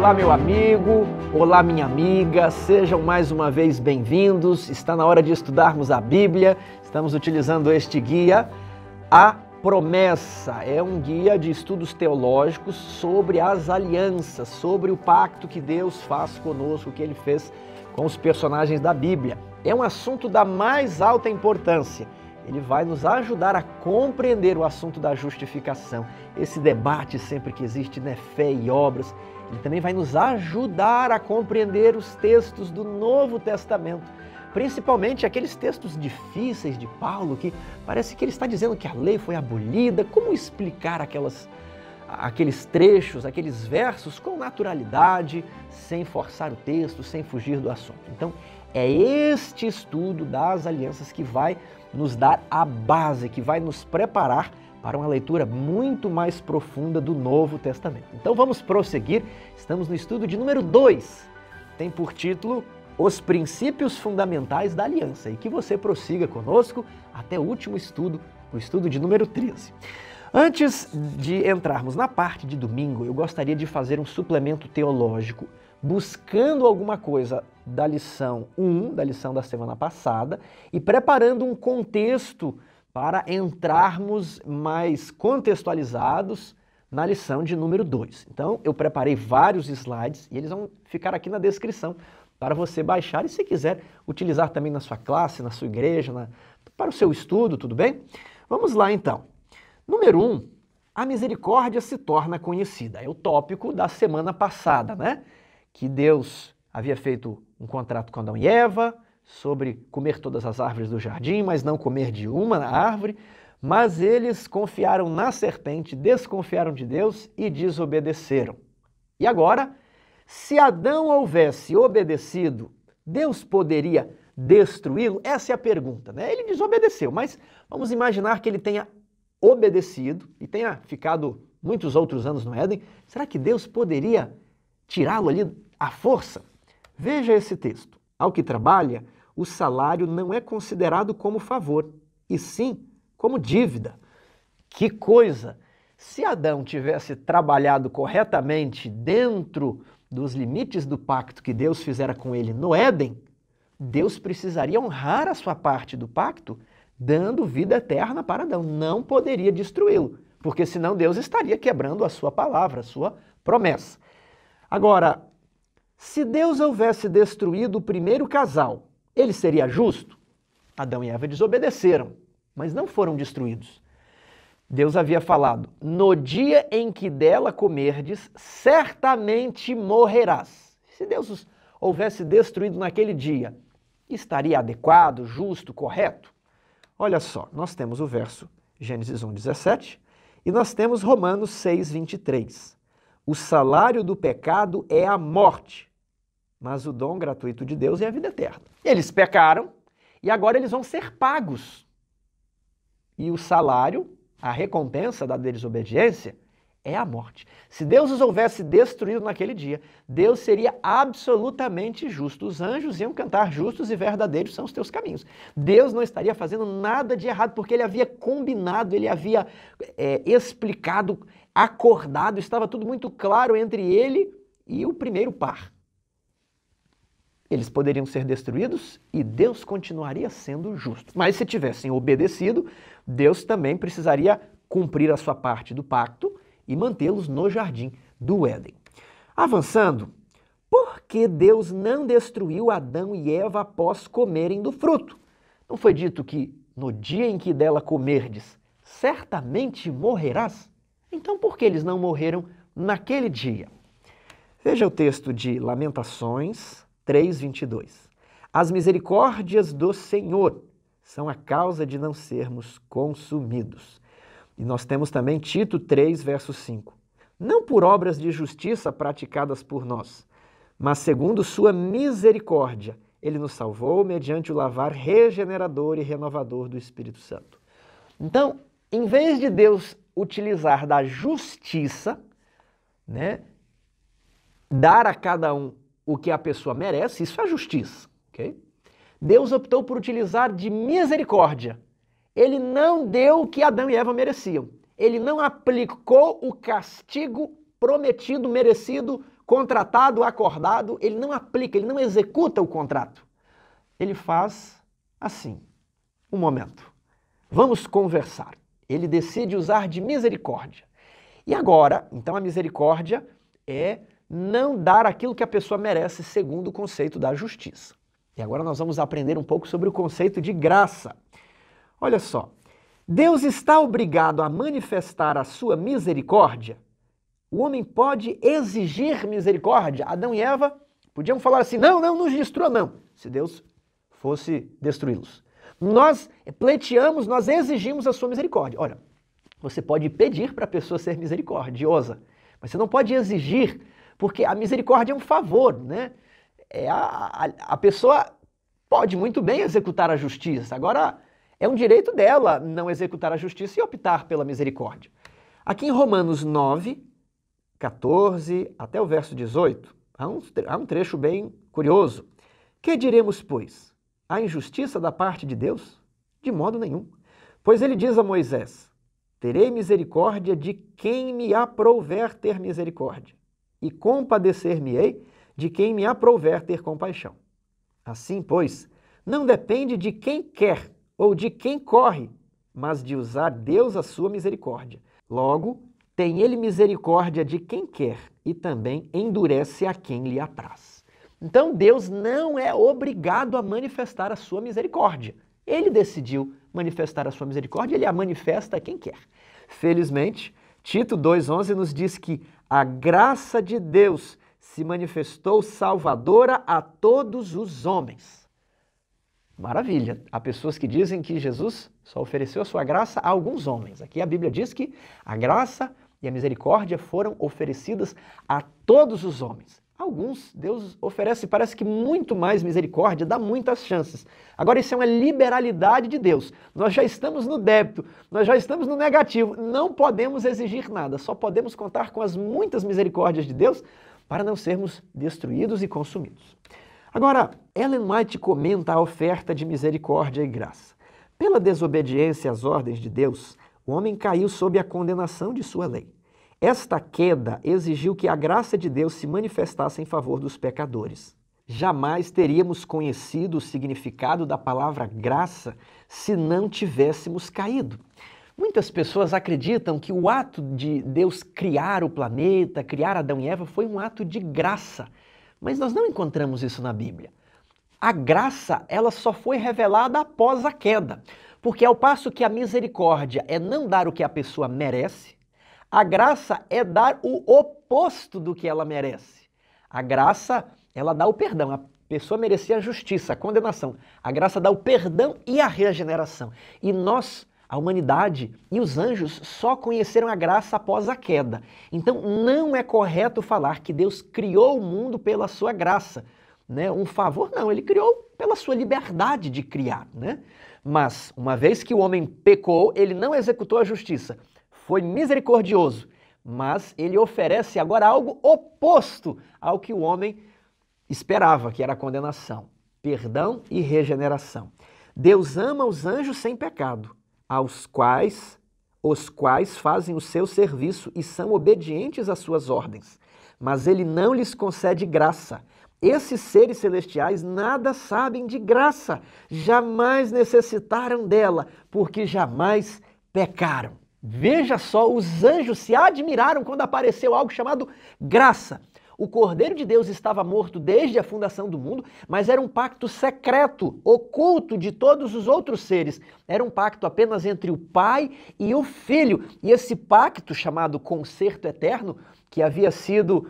Olá, meu amigo, olá, minha amiga, sejam mais uma vez bem-vindos. Está na hora de estudarmos a Bíblia. Estamos utilizando este guia, A Promessa. É um guia de estudos teológicos sobre as alianças, sobre o pacto que Deus faz conosco, que Ele fez com os personagens da Bíblia. É um assunto da mais alta importância. Ele vai nos ajudar a compreender o assunto da justificação, esse debate sempre que existe, né, fé e obras. Ele também vai nos ajudar a compreender os textos do Novo Testamento, principalmente aqueles textos difíceis de Paulo, que parece que ele está dizendo que a lei foi abolida. Como explicar aqueles trechos, aqueles versos com naturalidade, sem forçar o texto, sem fugir do assunto? Então, é este estudo das alianças que vai nos dar a base, que vai nos preparar para uma leitura muito mais profunda do Novo Testamento. Então vamos prosseguir, estamos no estudo de número 2, tem por título Os Princípios Fundamentais da Aliança, e que você prossiga conosco até o último estudo, o estudo de número 13. Antes de entrarmos na parte de domingo, eu gostaria de fazer um suplemento teológico, buscando alguma coisa da lição 1, da lição da semana passada, e preparando um contexto para entrarmos mais contextualizados na lição de número 2. Então, eu preparei vários slides e eles vão ficar aqui na descrição para você baixar e, se quiser, utilizar também na sua classe, na sua igreja, para o seu estudo, tudo bem? Vamos lá, então. Número 1, a misericórdia se torna conhecida. É o tópico da semana passada, né? Que Deus havia feito um contrato com Adão e Eva sobre comer todas as árvores do jardim, mas não comer de uma árvore, mas eles confiaram na serpente, desconfiaram de Deus e desobedeceram. E agora, se Adão houvesse obedecido, Deus poderia destruí-lo? Essa é a pergunta, né? Ele desobedeceu, mas vamos imaginar que ele tenha obedecido e tenha ficado muitos outros anos no Éden. Será que Deus poderia tirá-lo ali à força? Veja esse texto. Ao que trabalha, o salário não é considerado como favor, e sim como dívida. Que coisa! Se Adão tivesse trabalhado corretamente dentro dos limites do pacto que Deus fizera com ele no Éden, Deus precisaria honrar a sua parte do pacto, dando vida eterna para Adão. Não poderia destruí-lo, porque senão Deus estaria quebrando a sua palavra, a sua promessa. Agora, se Deus houvesse destruído o primeiro casal, ele seria justo? Adão e Eva desobedeceram, mas não foram destruídos. Deus havia falado, no dia em que dela comerdes, certamente morrerás. Se Deus os houvesse destruído naquele dia, estaria adequado, justo, correto? Olha só, nós temos o verso Gênesis 1:17 e nós temos Romanos 6:23. O salário do pecado é a morte, mas o dom gratuito de Deus é a vida eterna. Eles pecaram e agora eles vão ser pagos. E o salário, a recompensa da desobediência, é a morte. Se Deus os houvesse destruído naquele dia, Deus seria absolutamente justo. Os anjos iam cantar, justos e verdadeiros são os teus caminhos. Deus não estaria fazendo nada de errado, porque ele havia combinado, ele havia explicado, acordado, estava tudo muito claro entre ele e o primeiro par. Eles poderiam ser destruídos e Deus continuaria sendo justo. Mas se tivessem obedecido, Deus também precisaria cumprir a sua parte do pacto e mantê-los no jardim do Éden. Avançando, por que Deus não destruiu Adão e Eva após comerem do fruto? Não foi dito que no dia em que dela comerdes, certamente morrerás? Então por que eles não morreram naquele dia? Veja o texto de Lamentações 3:22. As misericórdias do Senhor são a causa de não sermos consumidos. E nós temos também Tito 3, verso 5. Não por obras de justiça praticadas por nós, mas segundo sua misericórdia, ele nos salvou mediante o lavar regenerador e renovador do Espírito Santo. Então, em vez de Deus utilizar da justiça, né, dar a cada um o que a pessoa merece, isso é justiça, ok? Deus optou por utilizar de misericórdia. Ele não deu o que Adão e Eva mereciam. Ele não aplicou o castigo prometido, merecido, contratado, acordado, ele não aplica, ele não executa o contrato. Ele faz assim, um momento, vamos conversar. Ele decide usar de misericórdia. E agora, então a misericórdia é não dar aquilo que a pessoa merece segundo o conceito da justiça. E agora nós vamos aprender um pouco sobre o conceito de graça. Olha só, Deus está obrigado a manifestar a sua misericórdia? O homem pode exigir misericórdia? Adão e Eva podiam falar assim, não nos destrua não, se Deus fosse destruí-los. Nós pleiteamos, nós exigimos a sua misericórdia. Olha, você pode pedir para a pessoa ser misericordiosa, mas você não pode exigir, porque a misericórdia é um favor, né? A pessoa pode muito bem executar a justiça, agora é um direito dela não executar a justiça e optar pela misericórdia. Aqui em Romanos 9, 14 até o verso 18, há um trecho bem curioso. Que diremos, pois? A injustiça da parte de Deus? De modo nenhum. Pois ele diz a Moisés, terei misericórdia de quem me aprouver ter misericórdia, e compadecer-me-ei de quem me aprouver ter compaixão. Assim, pois, não depende de quem quer ou de quem corre, mas de usar Deus a sua misericórdia. Logo, tem ele misericórdia de quem quer e também endurece a quem lhe apraz. Então Deus não é obrigado a manifestar a sua misericórdia. Ele decidiu manifestar a sua misericórdia, ele a manifesta a quem quer. Felizmente, Tito 2,11 nos diz que a graça de Deus se manifestou salvadora a todos os homens. Maravilha! Há pessoas que dizem que Jesus só ofereceu a sua graça a alguns homens. Aqui a Bíblia diz que a graça e a misericórdia foram oferecidas a todos os homens. Alguns Deus oferece, parece que muito mais misericórdia, dá muitas chances. Agora isso é uma liberalidade de Deus. Nós já estamos no débito, nós já estamos no negativo. Não podemos exigir nada, só podemos contar com as muitas misericórdias de Deus para não sermos destruídos e consumidos. Agora, Ellen White comenta a oferta de misericórdia e graça. Pela desobediência às ordens de Deus, o homem caiu sob a condenação de sua lei. Esta queda exigiu que a graça de Deus se manifestasse em favor dos pecadores. Jamais teríamos conhecido o significado da palavra graça se não tivéssemos caído. Muitas pessoas acreditam que o ato de Deus criar o planeta, criar Adão e Eva, foi um ato de graça. Mas nós não encontramos isso na Bíblia. A graça, ela só foi revelada após a queda. Porque ao passo que a misericórdia é não dar o que a pessoa merece, a graça é dar o oposto do que ela merece. A graça, ela dá o perdão. A pessoa merecia a justiça, a condenação. A graça dá o perdão e a regeneração. E nós, a humanidade e os anjos só conheceram a graça após a queda. Então não é correto falar que Deus criou o mundo pela sua graça, né? Um favor, não, ele criou pela sua liberdade de criar, né? Mas uma vez que o homem pecou, ele não executou a justiça. Foi misericordioso, mas ele oferece agora algo oposto ao que o homem esperava, que era a condenação, perdão e regeneração. Deus ama os anjos sem pecado, os quais fazem o seu serviço e são obedientes às suas ordens, mas ele não lhes concede graça. Esses seres celestiais nada sabem de graça, jamais necessitaram dela, porque jamais pecaram. Veja só, os anjos se admiraram quando apareceu algo chamado graça. O Cordeiro de Deus estava morto desde a fundação do mundo, mas era um pacto secreto, oculto de todos os outros seres. Era um pacto apenas entre o Pai e o Filho. E esse pacto, chamado concerto eterno, que havia sido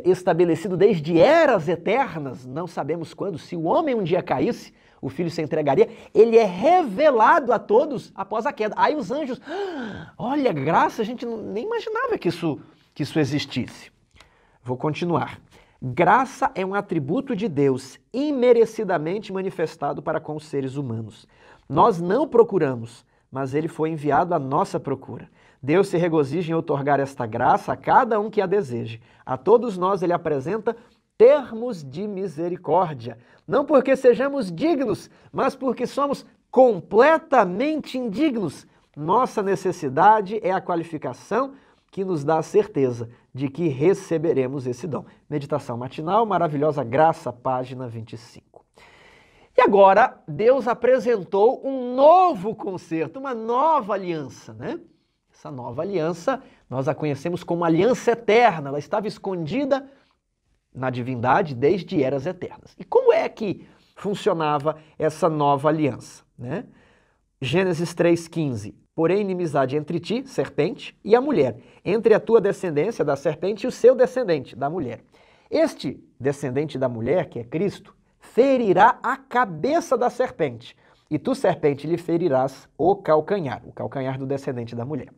estabelecido desde eras eternas, não sabemos quando, se o homem um dia caísse, o Filho se entregaria, ele é revelado a todos após a queda. Aí os anjos, olha, graça, a gente nem imaginava que isso existisse. Vou continuar. Graça é um atributo de Deus imerecidamente manifestado para com os seres humanos. Nós não procuramos, mas ele foi enviado à nossa procura. Deus se regozija em outorgar esta graça a cada um que a deseje. A todos nós ele apresenta termos de misericórdia. Não porque sejamos dignos, mas porque somos completamente indignos. Nossa necessidade é a qualificação que nos dá a certeza de que receberemos esse dom. Meditação matinal, maravilhosa graça, página 25. E agora, Deus apresentou um novo concerto, uma nova aliança, né? Essa nova aliança, nós a conhecemos como aliança eterna, ela estava escondida na divindade desde eras eternas. E como é que funcionava essa nova aliança, né? Gênesis 3,15. Porém, inimizade entre ti, serpente, e a mulher, entre a tua descendência da serpente e o seu descendente, da mulher. Este descendente da mulher, que é Cristo, ferirá a cabeça da serpente, e tu, serpente, lhe ferirás o calcanhar do descendente da mulher.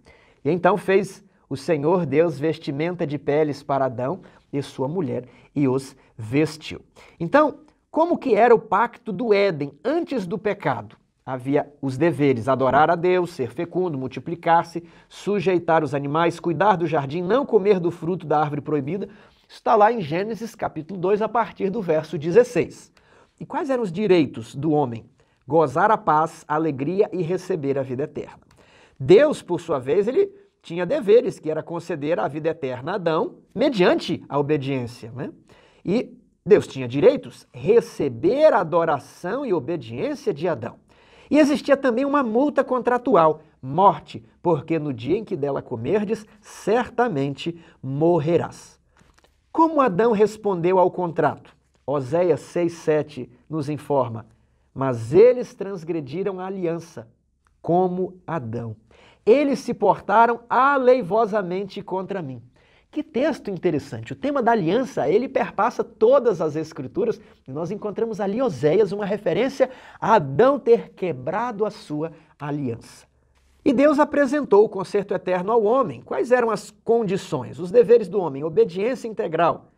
E então fez o Senhor Deus vestimenta de peles para Adão e sua mulher, e os vestiu. Então, como que era o pacto do Éden antes do pecado? Havia os deveres: adorar a Deus, ser fecundo, multiplicar-se, sujeitar os animais, cuidar do jardim, não comer do fruto da árvore proibida. Está lá em Gênesis capítulo 2, a partir do verso 16. E quais eram os direitos do homem? Gozar a paz, a alegria e receber a vida eterna. Deus, por sua vez, ele tinha deveres, que era conceder a vida eterna a Adão, mediante a obediência, né? E Deus tinha direitos: receber a adoração e obediência de Adão. E existia também uma multa contratual: morte, porque no dia em que dela comerdes, certamente morrerás. Como Adão respondeu ao contrato? Oséias 6,7 nos informa: mas eles transgrediram a aliança, como Adão. Eles se portaram aleivosamente contra mim. Que texto interessante. O tema da aliança, ele perpassa todas as Escrituras, e nós encontramos ali Oséias, uma referência a Adão ter quebrado a sua aliança. E Deus apresentou o concerto eterno ao homem. Quais eram as condições? Os deveres do homem: obediência integral.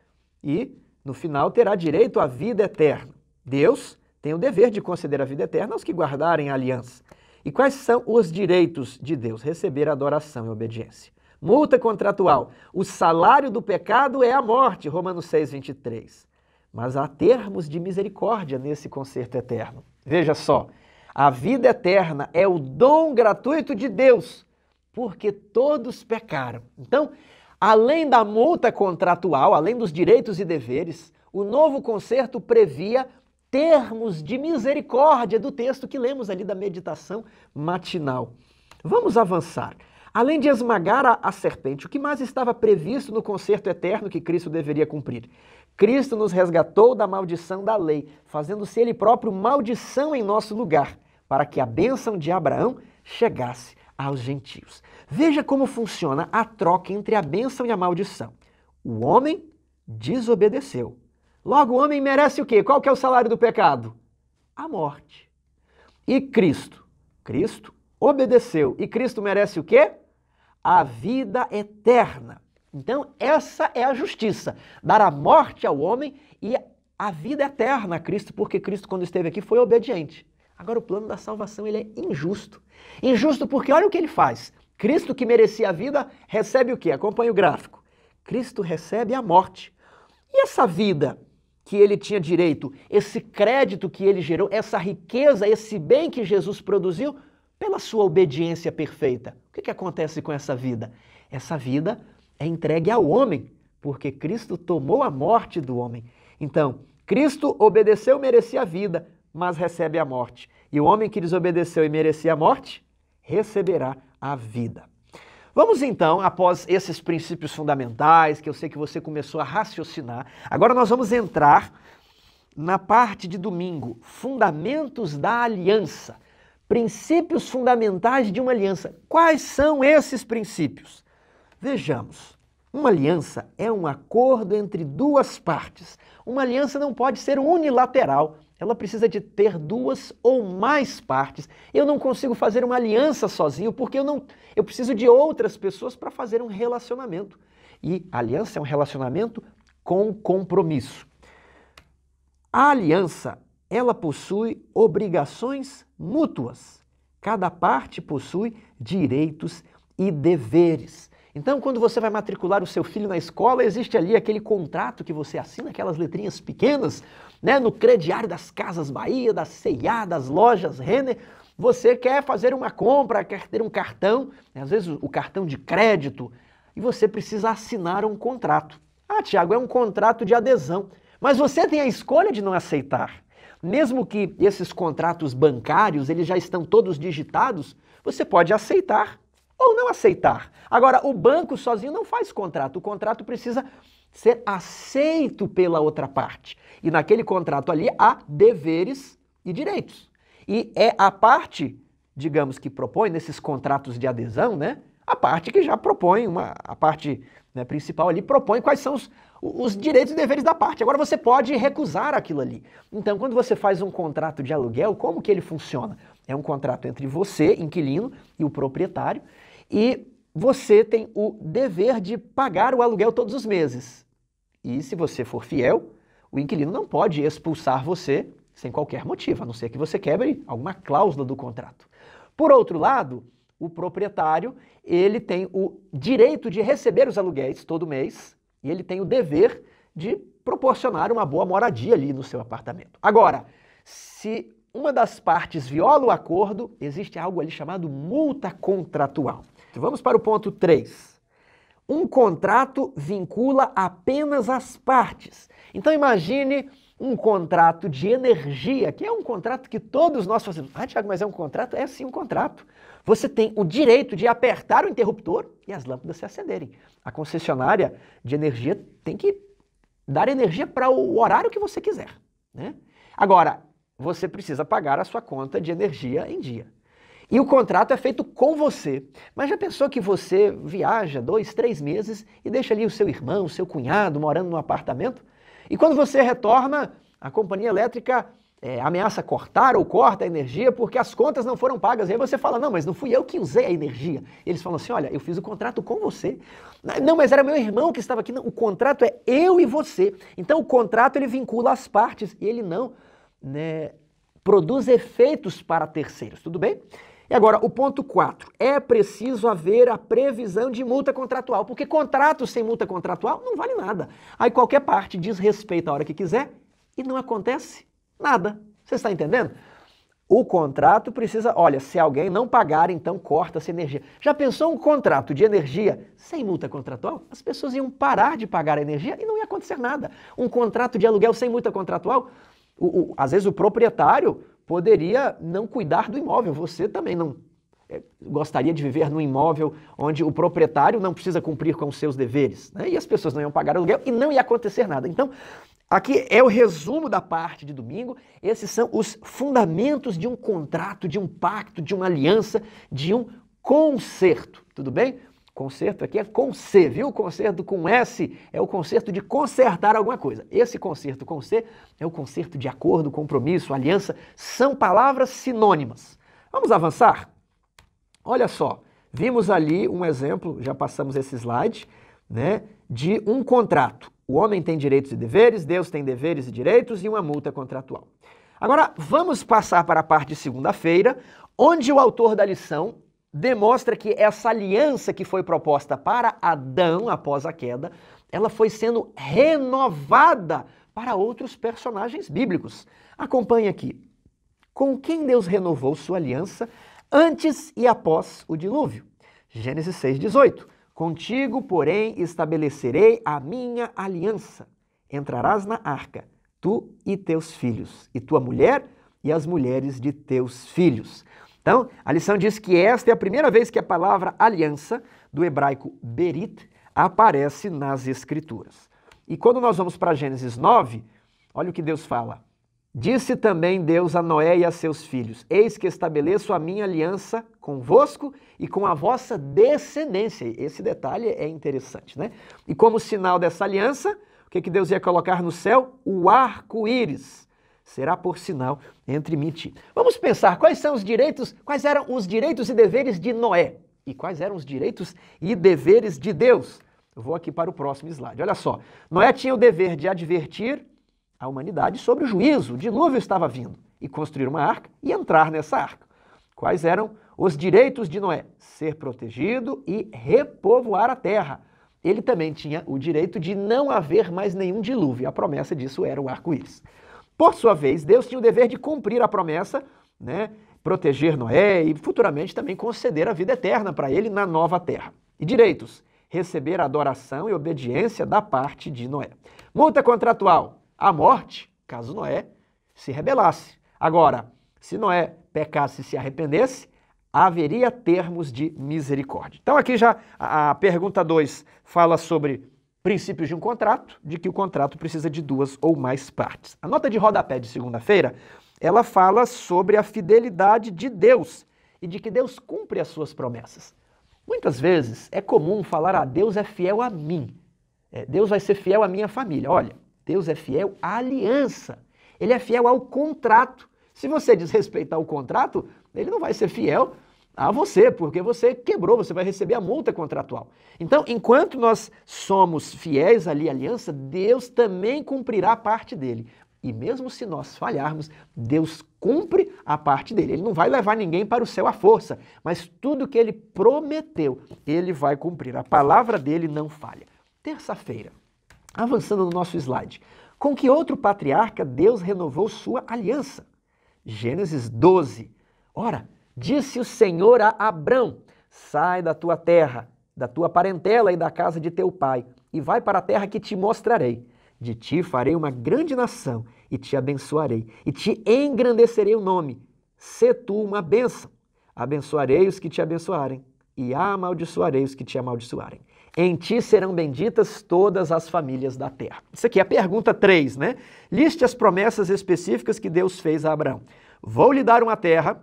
E, no final, terá direito à vida eterna. Deus tem o dever de conceder a vida eterna aos que guardarem a aliança. E quais são os direitos de Deus? Receber adoração e obediência. Multa contratual: o salário do pecado é a morte, Romanos 6,23. Mas há termos de misericórdia nesse concerto eterno. Veja só, a vida eterna é o dom gratuito de Deus, porque todos pecaram. Então, além da multa contratual, além dos direitos e deveres, o novo concerto previa termos de misericórdia do texto que lemos ali da meditação matinal. Vamos avançar. Além de esmagar a serpente, o que mais estava previsto no concerto eterno que Cristo deveria cumprir? Cristo nos resgatou da maldição da lei, fazendo-se Ele próprio maldição em nosso lugar, para que a bênção de Abraão chegasse aos gentios. Veja como funciona a troca entre a bênção e a maldição. O homem desobedeceu. Logo, o homem merece o quê? Qual que é o salário do pecado? A morte. E Cristo? Cristo obedeceu. E Cristo merece o quê? A vida eterna. Então, essa é a justiça: dar a morte ao homem e a vida eterna a Cristo, porque Cristo, quando esteve aqui, foi obediente. Agora, o plano da salvação, ele é injusto. Injusto porque olha o que ele faz. Cristo, que merecia a vida, recebe o quê? Acompanhe o gráfico. Cristo recebe a morte. E essa vida que ele tinha direito, esse crédito que ele gerou, essa riqueza, esse bem que Jesus produziu, pela sua obediência perfeita. O que acontece com essa vida? Essa vida é entregue ao homem, porque Cristo tomou a morte do homem. Então, Cristo obedeceu e merecia a vida, mas recebe a morte. E o homem que desobedeceu e merecia a morte, receberá a vida. Vamos então, após esses princípios fundamentais, que eu sei que você começou a raciocinar, agora nós vamos entrar na parte de domingo, fundamentos da aliança. Princípios fundamentais de uma aliança. Quais são esses princípios? Vejamos. Uma aliança é um acordo entre duas partes. Uma aliança não pode ser unilateral. Ela precisa de ter duas ou mais partes. Eu não consigo fazer uma aliança sozinho porque eu preciso de outras pessoas para fazer um relacionamento. E a aliança é um relacionamento com compromisso. A aliança, ela possui obrigações mútuas. Cada parte possui direitos e deveres. Então, quando você vai matricular o seu filho na escola, existe ali aquele contrato que você assina, aquelas letrinhas pequenas, né? No crediário das Casas Bahia, da C&A, das lojas Renner. Você quer fazer uma compra, quer ter um cartão, às vezes o cartão de crédito, e você precisa assinar um contrato. Ah, Tiago, é um contrato de adesão, mas você tem a escolha de não aceitar. Mesmo que esses contratos bancários, eles já estão todos digitados, você pode aceitar ou não aceitar. Agora, o banco sozinho não faz contrato, o contrato precisa ser aceito pela outra parte. E naquele contrato ali há deveres e direitos. E é a parte, digamos, que propõe nesses contratos de adesão, né? A parte que já propõe, a parte, né, principal ali propõe quais são os direitos e deveres da parte. Agora você pode recusar aquilo ali. Então, quando você faz um contrato de aluguel, como que ele funciona? É um contrato entre você, inquilino, e o proprietário, e você tem o dever de pagar o aluguel todos os meses. E se você for fiel, o inquilino não pode expulsar você sem qualquer motivo, a não ser que você quebre alguma cláusula do contrato. Por outro lado, o proprietário, ele tem o direito de receber os aluguéis todo mês e ele tem o dever de proporcionar uma boa moradia ali no seu apartamento. Agora, se uma das partes viola o acordo, existe algo ali chamado multa contratual. Então, vamos para o ponto 3. Um contrato vincula apenas as partes. Então imagine um contrato de energia, que é um contrato que todos nós fazemos. Ah, Tiago, mas é um contrato? É sim um contrato. Você tem o direito de apertar o interruptor e as lâmpadas se acenderem. A concessionária de energia tem que dar energia para o horário que você quiser, né? Agora, você precisa pagar a sua conta de energia em dia. E o contrato é feito com você. Mas já pensou que você viaja 2, 3 meses e deixa ali o seu irmão, o seu cunhado morando num apartamento? E quando você retorna, a companhia elétrica ameaça cortar ou corta a energia porque as contas não foram pagas. E aí você fala, não, mas não fui eu que usei a energia. Eles falam assim, olha, eu fiz o contrato com você. Não, mas era meu irmão que estava aqui. Não, o contrato é eu e você. Então o contrato ele vincula as partes e ele não, né, produz efeitos para terceiros, tudo bem? E agora, o ponto 4, é preciso haver a previsão de multa contratual, porque contrato sem multa contratual não vale nada. Aí qualquer parte diz respeito a hora que quiser e não acontece nada. Você está entendendo? O contrato precisa, olha, se alguém não pagar, então corta-se energia. Já pensou um contrato de energia sem multa contratual? As pessoas iam parar de pagar a energia e não ia acontecer nada. Um contrato de aluguel sem multa contratual, às vezes o proprietário poderia não cuidar do imóvel. Você também não gostaria de viver num imóvel onde o proprietário não precisa cumprir com os seus deveres, né? E as pessoas não iam pagar aluguel e não ia acontecer nada. Então, aqui é o resumo da parte de domingo. Esses são os fundamentos de um contrato, de um pacto, de uma aliança, de um concerto. Tudo bem? Concerto aqui é com C, viu? Concerto com S é o concerto de consertar alguma coisa. Esse concerto com C é o concerto de acordo, compromisso, aliança. São palavras sinônimas. Vamos avançar? Olha só, vimos ali um exemplo, já passamos esse slide, né, de um contrato. O homem tem direitos e deveres, Deus tem deveres e direitos e uma multa contratual. Agora, vamos passar para a parte de segunda-feira, onde o autor da lição demonstra que essa aliança que foi proposta para Adão após a queda, ela foi sendo renovada para outros personagens bíblicos. Acompanhe aqui. Com quem Deus renovou sua aliança antes e após o dilúvio? Gênesis 6:18. Contigo, porém, estabelecerei a minha aliança. Entrarás na arca, tu e teus filhos, e tua mulher e as mulheres de teus filhos. Então, a lição diz que esta é a primeira vez que a palavra aliança, do hebraico berit, aparece nas Escrituras. E quando nós vamos para Gênesis 9, olha o que Deus fala. Disse também Deus a Noé e a seus filhos, eis que estabeleço a minha aliança convosco e com a vossa descendência. Esse detalhe é interessante, né? E como sinal dessa aliança, o que Deus ia colocar no céu? O arco-íris. Será por sinal entre mim e ti. Vamos pensar quais eram os direitos e deveres de Noé e quais eram os direitos e deveres de Deus. Eu vou aqui para o próximo slide. Olha só, Noé tinha o dever de advertir a humanidade sobre o juízo, o dilúvio estava vindo, e construir uma arca e entrar nessa arca. Quais eram os direitos de Noé? Ser protegido e repovoar a terra. Ele também tinha o direito de não haver mais nenhum dilúvio. A promessa disso era o arco-íris. Por sua vez, Deus tinha o dever de cumprir a promessa, né, proteger Noé e futuramente também conceder a vida eterna para ele na nova terra. E direitos? receber adoração e obediência da parte de Noé. Multa contratual, a morte, caso Noé se rebelasse. Agora, se Noé pecasse e se arrependesse, haveria termos de misericórdia. Então aqui já a pergunta 2 fala sobre princípios de um contrato, de que o contrato precisa de 2 ou mais partes. A nota de rodapé de segunda-feira, ela fala sobre a fidelidade de Deus e de que Deus cumpre as suas promessas. Muitas vezes é comum falar, Deus é fiel a mim, Deus vai ser fiel à minha família. Olha, Deus é fiel à aliança, Ele é fiel ao contrato. Se você desrespeitar o contrato, Ele não vai ser fiel a você, porque você quebrou, você vai receber a multa contratual. Então, enquanto nós somos fiéis ali à aliança, Deus também cumprirá a parte dele. E mesmo se nós falharmos, Deus cumpre a parte dele. Ele não vai levar ninguém para o céu à força, mas tudo que ele prometeu, ele vai cumprir. A palavra dele não falha. Terça-feira, avançando no nosso slide, com que outro patriarca Deus renovou sua aliança? Gênesis 12. Ora, disse o Senhor a Abrão, sai da tua terra, da tua parentela e da casa de teu pai, e vai para a terra que te mostrarei. De ti farei uma grande nação, e te abençoarei, e te engrandecerei o nome. Sê tu uma bênção. Abençoarei os que te abençoarem, e amaldiçoarei os que te amaldiçoarem. Em ti serão benditas todas as famílias da terra. Isso aqui é a pergunta 3, né? Liste as promessas específicas que Deus fez a Abraão. Vou lhe dar uma terra,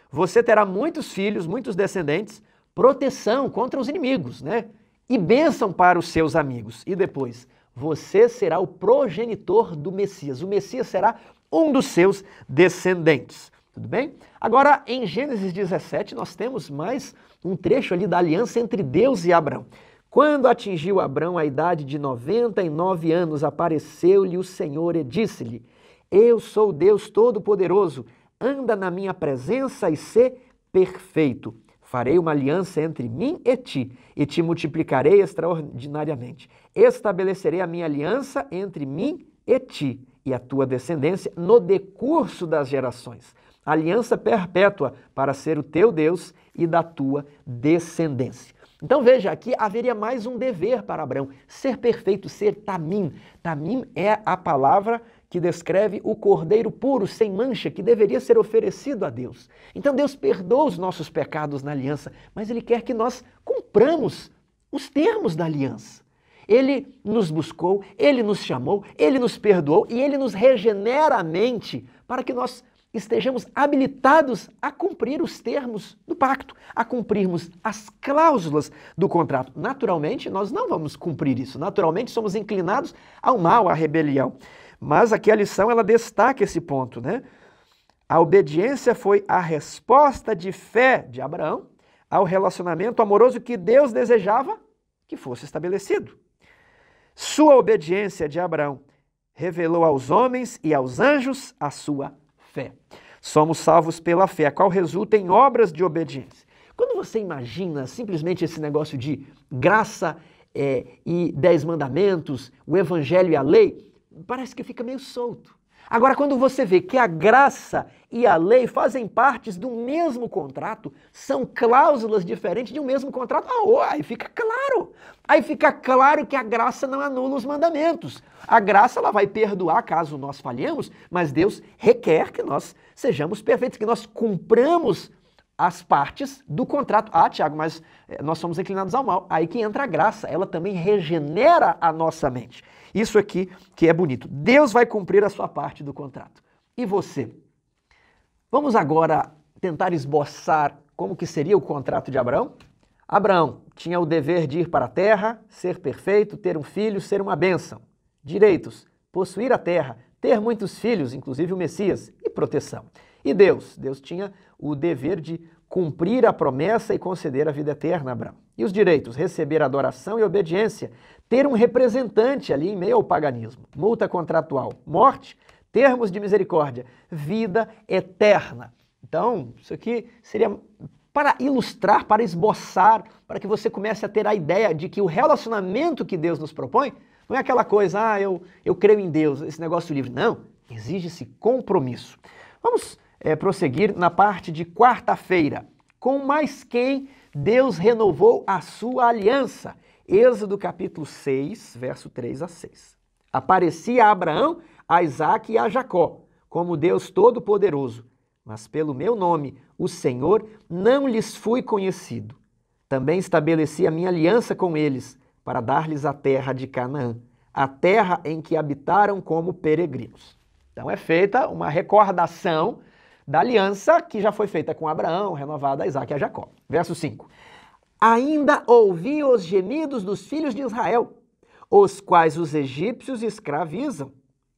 você terá muitos filhos, muitos descendentes, proteção contra os inimigos, né? E bênção para os seus amigos. E depois, você será o progenitor do Messias. O Messias será um dos seus descendentes. Tudo bem? Agora, em Gênesis 17, nós temos mais um trecho ali da aliança entre Deus e Abrão. Quando atingiu Abrão a idade de 99 anos, apareceu-lhe o Senhor e disse-lhe, eu sou Deus Todo-Poderoso, anda na minha presença e sê perfeito. Farei uma aliança entre mim e te multiplicarei extraordinariamente. Estabelecerei a minha aliança entre mim e ti, e a tua descendência no decurso das gerações. Aliança perpétua para ser o teu Deus e da tua descendência. Então veja, aqui haveria mais um dever para Abrão, ser perfeito, ser tamim. Tamim é a palavra que descreve o cordeiro puro, sem mancha, que deveria ser oferecido a Deus. Então Deus perdoa os nossos pecados na aliança, mas Ele quer que nós cumpramos os termos da aliança. Ele nos buscou, Ele nos chamou, Ele nos perdoou e Ele nos regenera a mente para que nós estejamos habilitados a cumprir os termos do pacto, a cumprirmos as cláusulas do contrato. Naturalmente, nós não vamos cumprir isso. Naturalmente, somos inclinados ao mal, à rebelião. Mas aqui a lição, ela destaca esse ponto, né? A obediência foi a resposta de fé de Abraão ao relacionamento amoroso que Deus desejava que fosse estabelecido. Sua obediência de Abraão revelou aos homens e aos anjos a sua fé. Somos salvos pela fé, a qual resulta em obras de obediência. Quando você imagina simplesmente esse negócio de graça e 10 mandamentos, o evangelho e a lei, parece que fica meio solto. Agora, quando você vê que a graça e a lei fazem parte do mesmo contrato, são cláusulas diferentes de um mesmo contrato, aí fica claro. Aí fica claro que a graça não anula os mandamentos. A graça ela vai perdoar caso nós falhemos, mas Deus requer que nós sejamos perfeitos, que nós cumpramos as partes do contrato. Tiago, mas nós somos inclinados ao mal. Aí que entra a graça, ela também regenera a nossa mente. Isso aqui que é bonito. Deus vai cumprir a sua parte do contrato. E você? Vamos agora tentar esboçar como que seria o contrato de Abraão? Abraão tinha o dever de ir para a terra, ser perfeito, ter um filho, ser uma bênção. Direitos, possuir a terra, ter muitos filhos, inclusive o Messias, e proteção. E Deus tinha o dever de cumprir a promessa e conceder a vida eterna a Abraão. E os direitos, receber adoração e obediência, ter um representante ali em meio ao paganismo, multa contratual, morte, termos de misericórdia, vida eterna. Então, isso aqui seria para ilustrar, para esboçar, para que você comece a ter a ideia de que o relacionamento que Deus nos propõe não é aquela coisa, eu creio em Deus, esse negócio livre. Não, exige-se compromisso. Vamos prosseguir na parte de quarta-feira. Com mais quem Deus renovou a sua aliança? Êxodo capítulo 6, verso 3 a 6. Aparecia a Abraão, a Isaque e a Jacó, como Deus Todo-Poderoso, mas pelo meu nome, o Senhor, não lhes fui conhecido. Também estabeleci a minha aliança com eles, para dar-lhes a terra de Canaã, a terra em que habitaram como peregrinos. Então é feita uma recordação da aliança que já foi feita com Abraão, renovada a Isaque e a Jacó. Verso 5. Ainda ouvi os gemidos dos filhos de Israel, os quais os egípcios escravizam,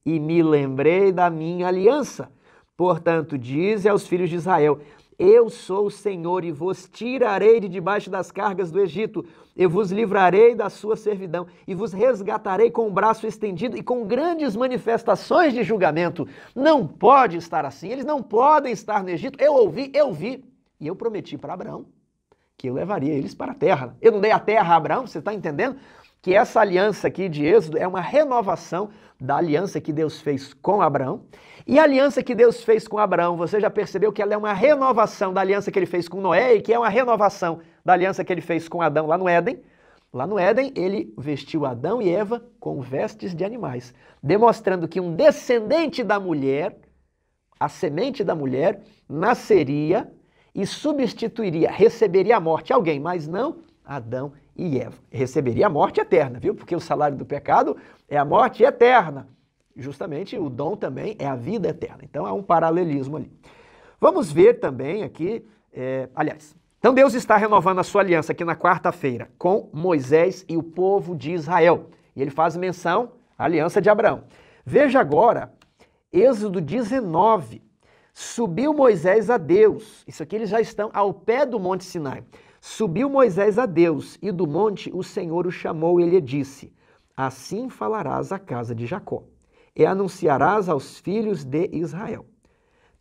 e me lembrei da minha aliança. Portanto, dize aos filhos de Israel, eu sou o Senhor e vos tirarei de debaixo das cargas do Egito, eu vos livrarei da sua servidão e vos resgatarei com o braço estendido e com grandes manifestações de julgamento. Não pode estar assim, eles não podem estar no Egito. Eu ouvi, eu vi. E eu prometi para Abraão que eu levaria eles para a terra. Eu não dei a terra a Abraão, você está entendendo? Que essa aliança aqui de Êxodo é uma renovação da aliança que Deus fez com Abraão. E a aliança que Deus fez com Abraão, você já percebeu que ela é uma renovação da aliança que ele fez com Noé e que é uma renovação da aliança que ele fez com Adão lá no Éden. Lá no Éden, ele vestiu Adão e Eva com vestes de animais, demonstrando que um descendente da mulher, a semente da mulher, nasceria e substituiria, receberia a morte alguém, mas não Adão e Eva. Receberia a morte eterna, viu? Porque o salário do pecado é a morte eterna. Justamente o dom também é a vida eterna. Então há um paralelismo ali. Vamos ver também aqui, então Deus está renovando a sua aliança aqui na quarta-feira com Moisés e o povo de Israel. E ele faz menção à aliança de Abraão. Veja agora, Êxodo 19. Subiu Moisés a Deus. Isso aqui eles já estão ao pé do Monte Sinai. Subiu Moisés a Deus, e do monte o Senhor o chamou e lhe disse, assim falarás à casa de Jacó, e anunciarás aos filhos de Israel.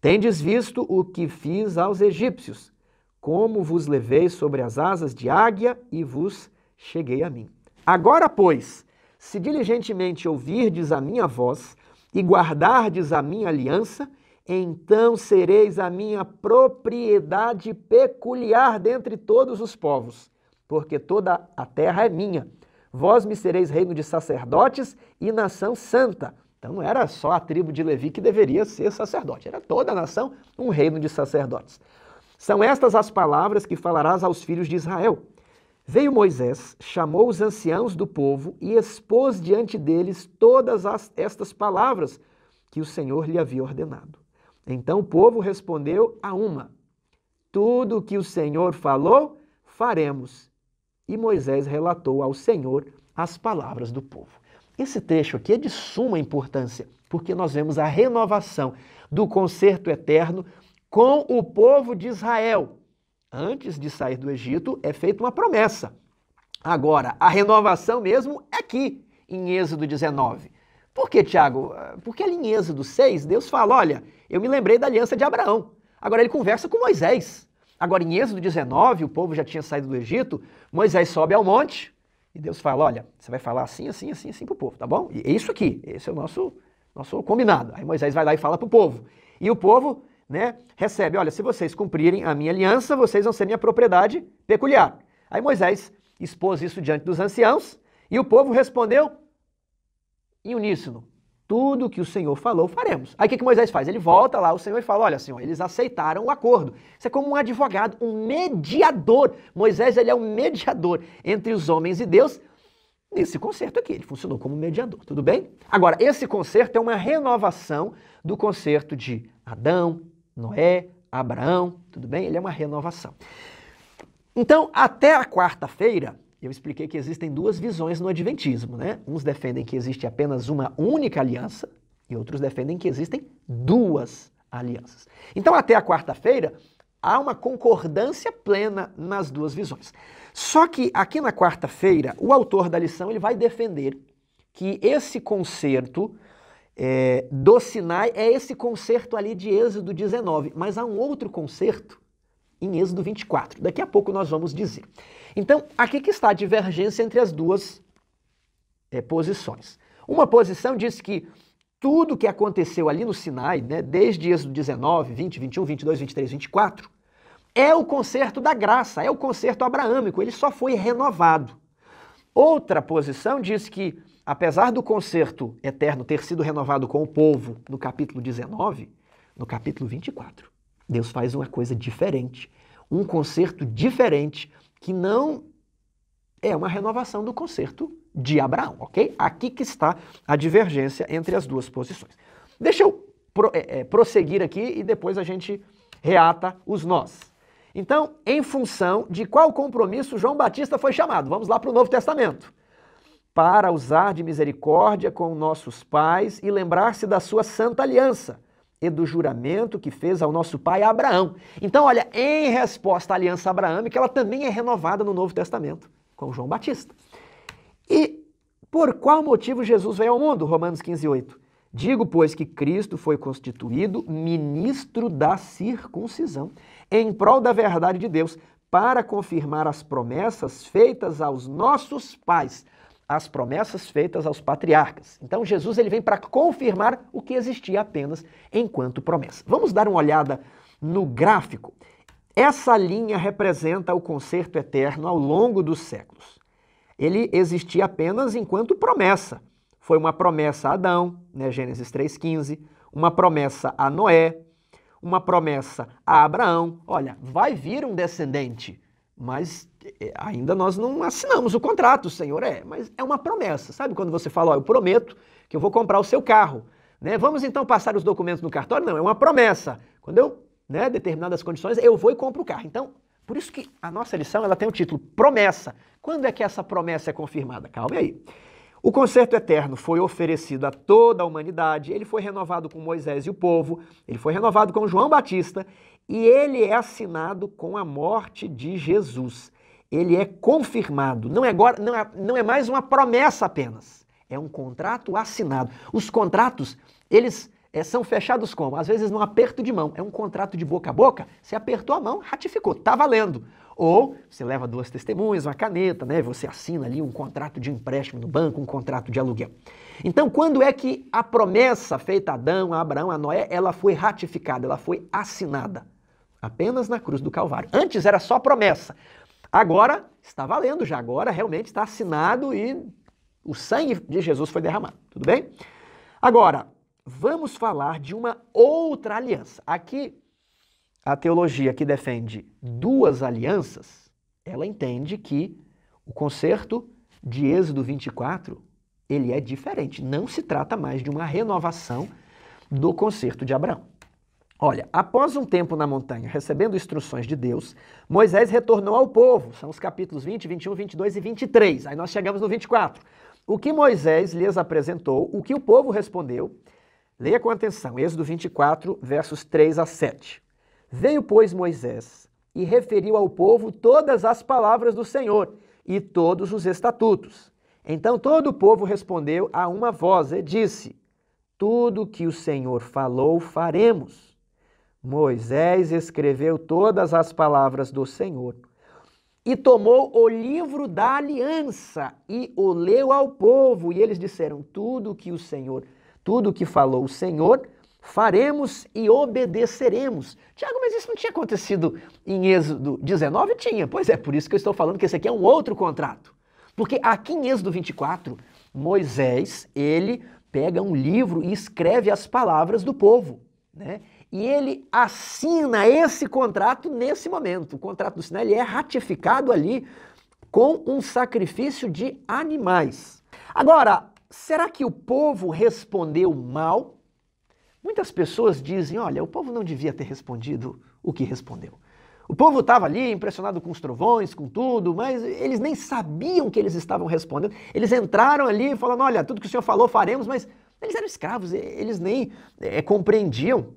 Tendes visto o que fiz aos egípcios, como vos levei sobre as asas de águia e vos cheguei a mim. Agora, pois, se diligentemente ouvirdes a minha voz e guardardes a minha aliança, então sereis a minha propriedade peculiar dentre todos os povos, porque toda a terra é minha. Vós me sereis reino de sacerdotes e nação santa. Então não era só a tribo de Levi que deveria ser sacerdote, era toda a nação um reino de sacerdotes. São estas as palavras que falarás aos filhos de Israel. Veio Moisés, chamou os anciãos do povo e expôs diante deles todas estas palavras que o Senhor lhe havia ordenado. Então o povo respondeu a uma, tudo o que o Senhor falou, faremos. E Moisés relatou ao Senhor as palavras do povo. Esse trecho aqui é de suma importância, porque nós vemos a renovação do concerto eterno com o povo de Israel. Antes de sair do Egito, é feita uma promessa. Agora, a renovação mesmo é aqui, em Êxodo 19. Por que, Tiago? Porque ali em Êxodo 6, Deus fala, olha, eu me lembrei da aliança de Abraão. Agora ele conversa com Moisés. Agora em Êxodo 19, o povo já tinha saído do Egito, Moisés sobe ao monte e Deus fala, olha, você vai falar assim, assim, assim, assim pro povo, tá bom? E é isso aqui, esse é o nosso combinado. Aí Moisés vai lá e fala pro povo. E o povo, recebe, olha, se vocês cumprirem a minha aliança, vocês vão ser minha propriedade peculiar. Aí Moisés expôs isso diante dos anciãos e o povo respondeu em uníssono, tudo que o Senhor falou, faremos. Aí o que Moisés faz? Ele volta lá ao Senhor e fala, olha, Senhor, eles aceitaram o acordo. Isso é como um advogado, um mediador. Moisés, ele é um mediador entre os homens e Deus. Nesse concerto aqui, ele funcionou como mediador, tudo bem? Agora, esse concerto é uma renovação do concerto de Adão, Noé, Abraão, tudo bem? Ele é uma renovação. Então, até a quarta-feira, eu expliquei que existem duas visões no Adventismo, Uns defendem que existe apenas uma única aliança e outros defendem que existem duas alianças. Então, até a quarta-feira, há uma concordância plena nas duas visões. Só que aqui na quarta-feira, o autor da lição ele vai defender que esse concerto do Sinai é esse concerto ali de Êxodo 19, mas há um outro concerto em Êxodo 24. Daqui a pouco nós vamos dizer. Então, aqui que está a divergência entre as duas posições. Uma posição diz que tudo que aconteceu ali no Sinai, desde Êxodo 19, 20, 21, 22, 23, 24, é o concerto da graça, é o concerto abraâmico, ele só foi renovado. Outra posição diz que, apesar do concerto eterno ter sido renovado com o povo no capítulo 19, no capítulo 24, Deus faz uma coisa diferente, um concerto diferente, que não é uma renovação do concerto de Abraão, ok? Aqui que está a divergência entre as duas posições. Deixa eu prosseguir aqui e depois a gente reata os nós. Então, em função de qual compromisso João Batista foi chamado? Vamos lá para o Novo Testamento. Para usar de misericórdia com nossos pais e lembrar-se da sua santa aliança e do juramento que fez ao nosso pai Abraão. Então, olha, em resposta à aliança abraâmica, ela também é renovada no Novo Testamento, com João Batista. E por qual motivo Jesus veio ao mundo? Romanos 15:8. Digo, pois, que Cristo foi constituído ministro da circuncisão, em prol da verdade de Deus, para confirmar as promessas feitas aos nossos pais, as promessas feitas aos patriarcas. Então Jesus ele vem para confirmar o que existia apenas enquanto promessa. Vamos dar uma olhada no gráfico. Essa linha representa o concerto eterno ao longo dos séculos. Ele existia apenas enquanto promessa. Foi uma promessa a Adão, né, Gênesis 3,15, uma promessa a Noé, uma promessa a Abraão. Olha, vai vir um descendente, mas ainda nós não assinamos o contrato, Senhor, mas é uma promessa. Sabe quando você fala, ó, eu prometo que eu vou comprar o seu carro, né? Vamos então passar os documentos no cartório? Não, é uma promessa. Quando eu, determinadas condições, eu vou e compro o carro. Então, por isso que a nossa lição ela tem o título promessa. Quando é que essa promessa é confirmada? Calma aí. O concerto eterno foi oferecido a toda a humanidade, ele foi renovado com Moisés e o povo, ele foi renovado com João Batista e ele é assinado com a morte de Jesus. Ele é confirmado, não é mais uma promessa apenas, é um contrato assinado. Os contratos, eles são fechados como? Às vezes num aperto de mão, é um contrato de boca a boca, você apertou a mão, ratificou, está valendo. Ou você leva 2 testemunhas, uma caneta, né? Você assina ali um contrato de empréstimo no banco, um contrato de aluguel. Então, quando é que a promessa feita a Adão, a Abraão, a Noé, ela foi ratificada, ela foi assinada? Apenas na cruz do Calvário. Antes era só promessa. Agora está valendo já, agora realmente está assinado e o sangue de Jesus foi derramado. Tudo bem? Agora, vamos falar de uma outra aliança. Aqui, a teologia que defende 2 alianças, ela entende que o concerto de Êxodo 24, ele é diferente. Não se trata mais de uma renovação do concerto de Abraão. Olha, após um tempo na montanha, recebendo instruções de Deus, Moisés retornou ao povo. São os capítulos 20, 21, 22 e 23. Aí nós chegamos no 24. O que Moisés lhes apresentou, o que o povo respondeu, leia com atenção, Êxodo 24, versos 3 a 7. Veio, pois, Moisés e referiu ao povo todas as palavras do Senhor e todos os estatutos. Então todo o povo respondeu a uma voz e disse, tudo que o Senhor falou, faremos. Moisés escreveu todas as palavras do Senhor e tomou o livro da aliança e o leu ao povo. E eles disseram, tudo que falou o Senhor, faremos e obedeceremos. Tiago, mas isso não tinha acontecido em Êxodo 19? Tinha. Pois é, por isso que eu estou falando que esse aqui é um outro contrato. Porque aqui em Êxodo 24, Moisés, ele pega um livro e escreve as palavras do povo, né? E ele assina esse contrato nesse momento. O contrato do Sinai ele é ratificado ali com um sacrifício de animais. Agora, será que o povo respondeu mal? Muitas pessoas dizem, olha, o povo não devia ter respondido o que respondeu. O povo estava ali impressionado com os trovões, com tudo, mas eles nem sabiam que eles estavam respondendo. Eles entraram ali falando, olha, tudo que o Senhor falou faremos, mas eles eram escravos, eles nem compreendiam.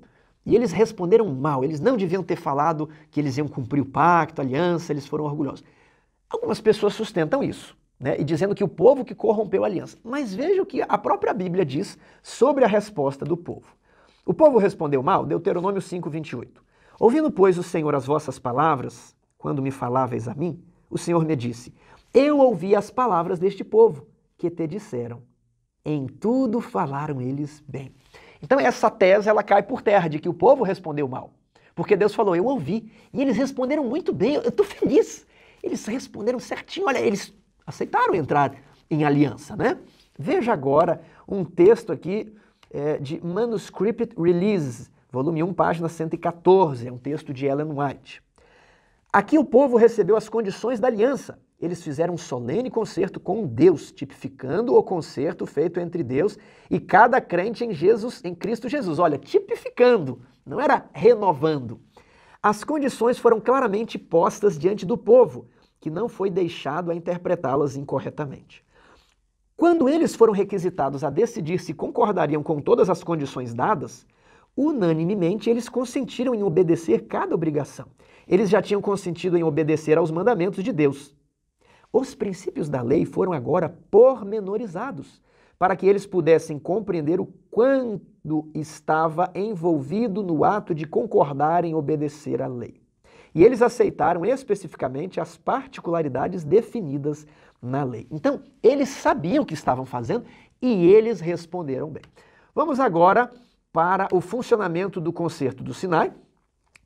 E eles responderam mal, eles não deviam ter falado que eles iam cumprir o pacto, a aliança, eles foram orgulhosos. Algumas pessoas sustentam isso, né, e dizendo que o povo que corrompeu a aliança. Mas veja o que a própria Bíblia diz sobre a resposta do povo. O povo respondeu mal, Deuteronômio 5, 28. Ouvindo, pois, o Senhor as vossas palavras, quando me faláveis a mim, o Senhor me disse, eu ouvi as palavras deste povo, que te disseram, em tudo falaram eles bem. Então essa tese, ela cai por terra, de que o povo respondeu mal. Porque Deus falou, eu ouvi, e eles responderam muito bem, eu estou feliz. Eles responderam certinho, olha, eles aceitaram entrar em aliança, né? Veja agora um texto aqui de Manuscript Release, volume 1, página 114, é um texto de Ellen White. Aqui o povo recebeu as condições da aliança. Eles fizeram um solene concerto com Deus, tipificando o concerto feito entre Deus e cada crente em Cristo Jesus. Olha, tipificando, não era renovando. As condições foram claramente postas diante do povo, que não foi deixado a interpretá-las incorretamente. Quando eles foram requisitados a decidir se concordariam com todas as condições dadas, unanimemente eles consentiram em obedecer cada obrigação. Eles já tinham consentido em obedecer aos mandamentos de Deus. Os princípios da lei foram agora pormenorizados, para que eles pudessem compreender o quanto estava envolvido no ato de concordar em obedecer à lei. E eles aceitaram especificamente as particularidades definidas na lei. Então, eles sabiam o que estavam fazendo e eles responderam bem. Vamos agora para o funcionamento do Concerto do Sinai.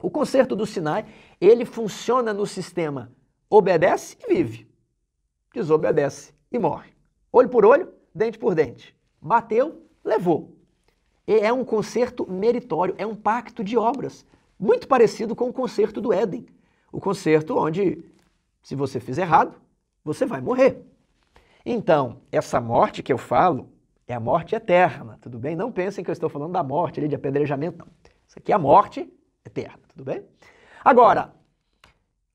O Concerto do Sinai, ele funciona no sistema obedece e vive, desobedece e morre. Olho por olho, dente por dente. Bateu, levou. É um concerto meritório, é um pacto de obras, muito parecido com o concerto do Éden. O concerto onde, se você fizer errado, você vai morrer. Então, essa morte que eu falo é a morte eterna, tudo bem? Não pensem que eu estou falando da morte ali de apedrejamento, não. Isso aqui é a morte eterna, tudo bem? Agora,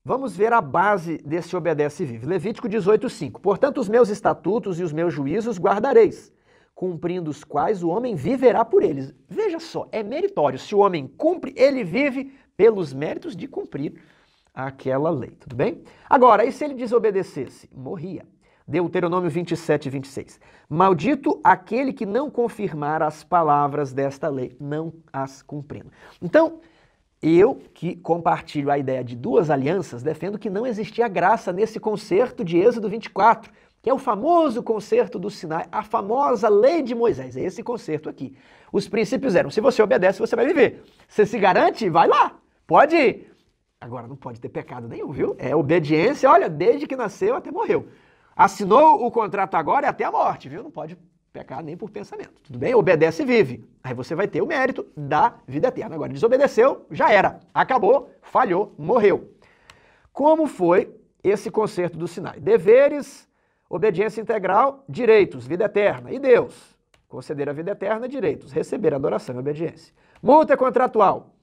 vamos ver a base desse obedece e vive. Levítico 18:5. Portanto, os meus estatutos e os meus juízos guardareis, cumprindo os quais o homem viverá por eles. Veja só, é meritório. Se o homem cumpre, ele vive pelos méritos de cumprir aquela lei, tudo bem? Agora, e se ele desobedecesse? Morria. Deuteronômio 27:26. Maldito aquele que não confirmar as palavras desta lei, não as cumprindo. Então, eu que compartilho a ideia de duas alianças, defendo que não existia graça nesse concerto de Êxodo 24, que é o famoso concerto do Sinai, a famosa lei de Moisés, é esse concerto aqui. Os princípios eram, se você obedece, você vai viver. Você se garante? Vai lá, pode ir. Agora, não pode ter pecado nenhum, viu? É obediência, olha, desde que nasceu até morreu. Assinou o contrato agora é até a morte, viu? Não pode pecar nem por pensamento, tudo bem? Obedece e vive. Aí você vai ter o mérito da vida eterna. Agora, desobedeceu, já era. Acabou, falhou, morreu. Como foi esse concerto do Sinai? Deveres, obediência integral, direitos, vida eterna. E Deus? Conceder a vida eterna, direitos. Receber adoração e obediência. Multa contratual.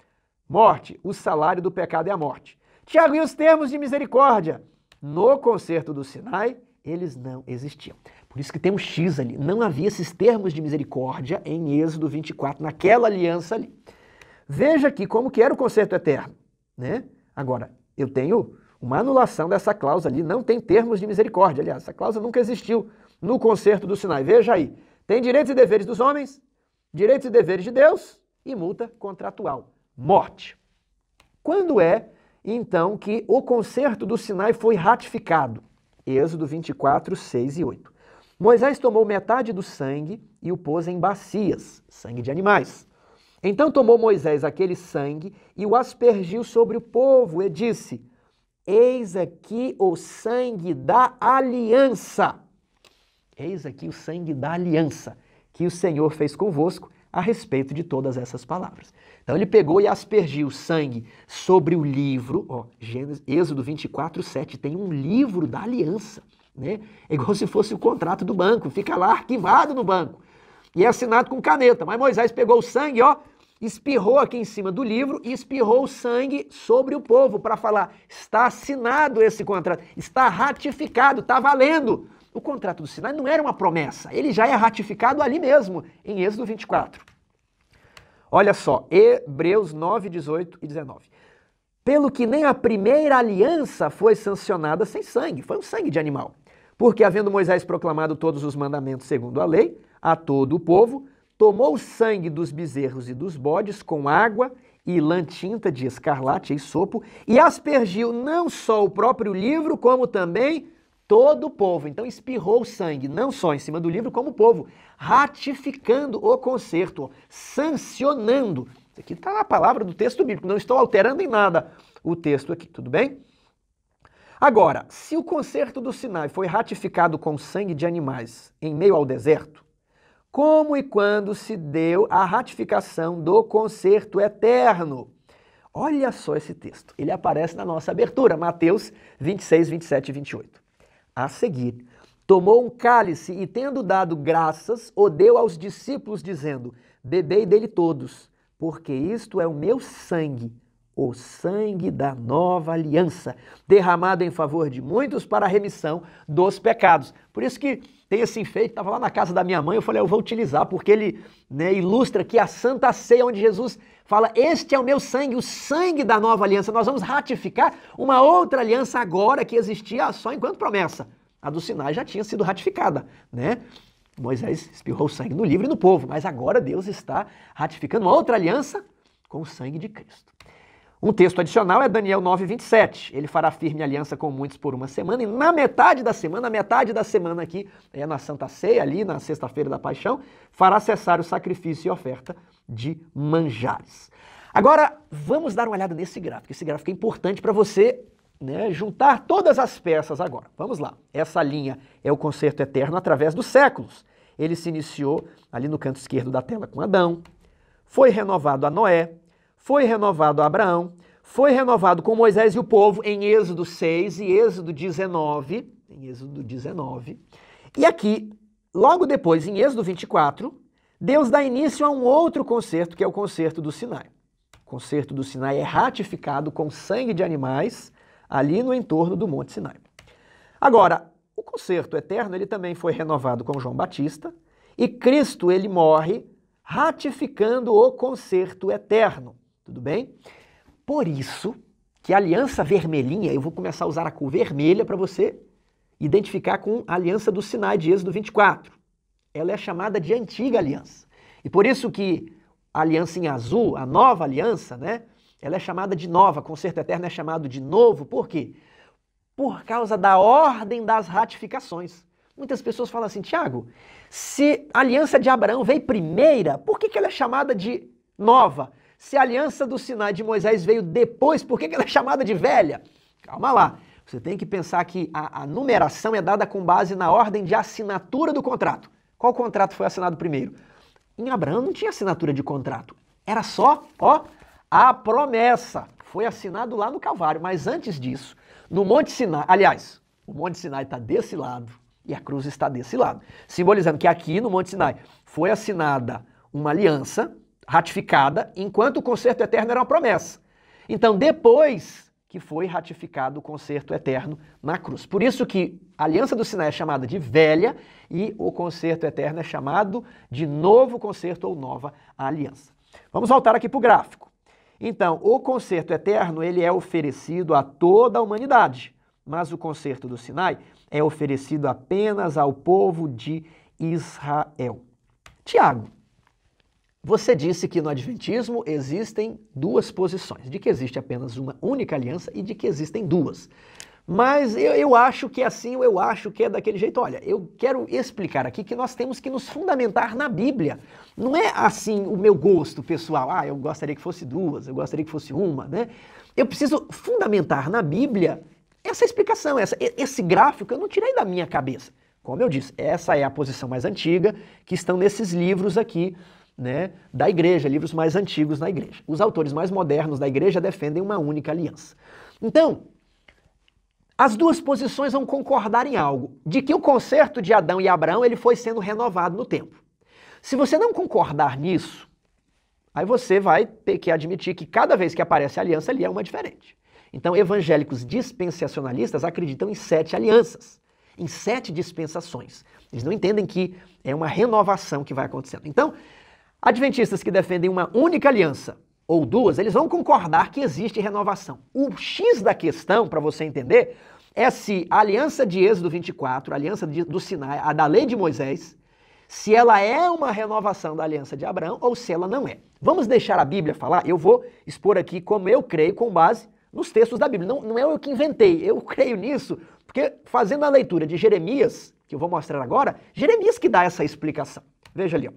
Morte, o salário do pecado é a morte. Tiago, e os termos de misericórdia? No concerto do Sinai, eles não existiam. Por isso que tem um X ali. Não havia esses termos de misericórdia em Êxodo 24, naquela aliança ali. Veja aqui como que era o concerto eterno, né? Agora, eu tenho uma anulação dessa cláusula ali, não tem termos de misericórdia. Aliás, essa cláusula nunca existiu no concerto do Sinai. Veja aí. Tem direitos e deveres dos homens, direitos e deveres de Deus e multa contratual. Morte. Quando é, então, que o concerto do Sinai foi ratificado? Êxodo 24, 6 e 8. Moisés tomou metade do sangue e o pôs em bacias, sangue de animais. Então tomou Moisés aquele sangue e o aspergiu sobre o povo e disse, eis aqui o sangue da aliança. Eis aqui o sangue da aliança que o Senhor fez convosco a respeito de todas essas palavras. Então ele pegou e aspergiu sangue sobre o livro, ó, Êxodo 24, 7, tem um livro da aliança, né? É igual se fosse o contrato do banco, fica lá arquivado no banco e é assinado com caneta. Mas Moisés pegou o sangue, ó, espirrou aqui em cima do livro e espirrou o sangue sobre o povo para falar, está assinado esse contrato, está ratificado, está valendo. O contrato do Sinai não era uma promessa, ele já é ratificado ali mesmo, em Êxodo 24. Olha só, Hebreus 9, 18 e 19. Pelo que nem a primeira aliança foi sancionada sem sangue, foi um sangue de animal. Porque, havendo Moisés proclamado todos os mandamentos segundo a lei, a todo o povo, tomou o sangue dos bezerros e dos bodes com água e lã tinta de escarlate e sopo, e aspergiu não só o próprio livro, como também todo o povo. Então espirrou o sangue, não só em cima do livro, como o povo, ratificando o concerto, ó, sancionando. Isso aqui está na palavra do texto bíblico, não estou alterando em nada o texto aqui, tudo bem? Agora, se o concerto do Sinai foi ratificado com sangue de animais em meio ao deserto, como e quando se deu a ratificação do concerto eterno? Olha só esse texto. Ele aparece na nossa abertura, Mateus 26, 27 e 28. A seguir, tomou um cálice e, tendo dado graças, o deu aos discípulos, dizendo: bebei dele todos, porque isto é o meu sangue, o sangue da nova aliança, derramado em favor de muitos para a remissão dos pecados. Por isso que tem esse enfeite, estava lá na casa da minha mãe, eu falei, eu vou utilizar, porque ele ilustra aqui a Santa Ceia, onde Jesus fala, este é o meu sangue, o sangue da nova aliança. Nós vamos ratificar uma outra aliança agora que existia só enquanto promessa. A do Sinai já tinha sido ratificada, né? Moisés espirrou sangue no livro e no povo, mas agora Deus está ratificando uma outra aliança com o sangue de Cristo. Um texto adicional é Daniel 9, 27. Ele fará firme aliança com muitos por uma semana, e na metade da semana aqui, na Santa Ceia, ali na sexta-feira da Paixão, fará cessar o sacrifício e oferta de manjares. Agora, vamos dar uma olhada nesse gráfico. Esse gráfico é importante para você juntar todas as peças agora. Vamos lá. Essa linha é o concerto eterno através dos séculos. Ele se iniciou ali no canto esquerdo da tela com Adão, foi renovado a Noé, foi renovado a Abraão, foi renovado com Moisés e o povo em Êxodo 6 e Êxodo 19, E aqui, logo depois, em Êxodo 24, Deus dá início a um outro concerto, que é o concerto do Sinai. O concerto do Sinai é ratificado com sangue de animais ali no entorno do Monte Sinai. Agora, o concerto eterno ele também foi renovado com João Batista e Cristo ele morre ratificando o concerto eterno. Tudo bem? Por isso que a aliança vermelhinha, eu vou começar a usar a cor vermelha para você identificar com a aliança do Sinai de Êxodo 24. Ela é chamada de antiga aliança. E por isso que a aliança em azul, a nova aliança, ela é chamada de nova, concerto eterno é chamado de novo. Por quê? Por causa da ordem das ratificações. Muitas pessoas falam assim, Tiago, se a aliança de Abraão veio primeira, por que ela é chamada de nova? Se a aliança do Sinai de Moisés veio depois, por que ela é chamada de velha? Calma lá, você tem que pensar que a numeração é dada com base na ordem de assinatura do contrato. Qual contrato foi assinado primeiro? Em Abraão não tinha assinatura de contrato, era só, a promessa. Foi assinado lá no Calvário, mas antes disso, no Monte Sinai, aliás, o Monte Sinai está desse lado e a cruz está desse lado, simbolizando que aqui no Monte Sinai foi assinada uma aliança ratificada, enquanto o concerto eterno era uma promessa. Então, depois que foi ratificado o concerto eterno na cruz. Por isso que a aliança do Sinai é chamada de velha e o concerto eterno é chamado de novo concerto ou nova aliança. Vamos voltar aqui para o gráfico. Então, o concerto eterno ele é oferecido a toda a humanidade, mas o concerto do Sinai é oferecido apenas ao povo de Israel. Tiago, você disse que no Adventismo existem duas posições, de que existe apenas uma única aliança e de que existem duas. Mas eu acho que é assim, eu acho que é daquele jeito. Olha, eu quero explicar aqui que nós temos que nos fundamentar na Bíblia. Não é assim o meu gosto pessoal, eu gostaria que fosse duas, eu gostaria que fosse uma, Eu preciso fundamentar na Bíblia essa explicação, esse gráfico eu não tirei da minha cabeça. Como eu disse, essa é a posição mais antiga que estão nesses livros aqui, da igreja, livros mais antigos na igreja. Os autores mais modernos da igreja defendem uma única aliança. Então, as duas posições vão concordar em algo, de que o concerto de Adão e Abraão ele foi sendo renovado no tempo. Se você não concordar nisso, aí você vai ter que admitir que cada vez que aparece a aliança ali é uma diferente. Então, evangélicos dispensacionalistas acreditam em 7 alianças, em 7 dispensações. Eles não entendem que é uma renovação que vai acontecendo. Então, adventistas que defendem uma única aliança, ou duas, eles vão concordar que existe renovação. O X da questão, para você entender, é se a aliança de Êxodo 24, a aliança do Sinai, a da lei de Moisés, se ela é uma renovação da aliança de Abraão ou se ela não é. Vamos deixar a Bíblia falar? Eu vou expor aqui como eu creio com base nos textos da Bíblia. Não é eu que inventei, eu creio nisso, porque fazendo a leitura de Jeremias, que eu vou mostrar agora, Jeremias que dá essa explicação. Veja ali,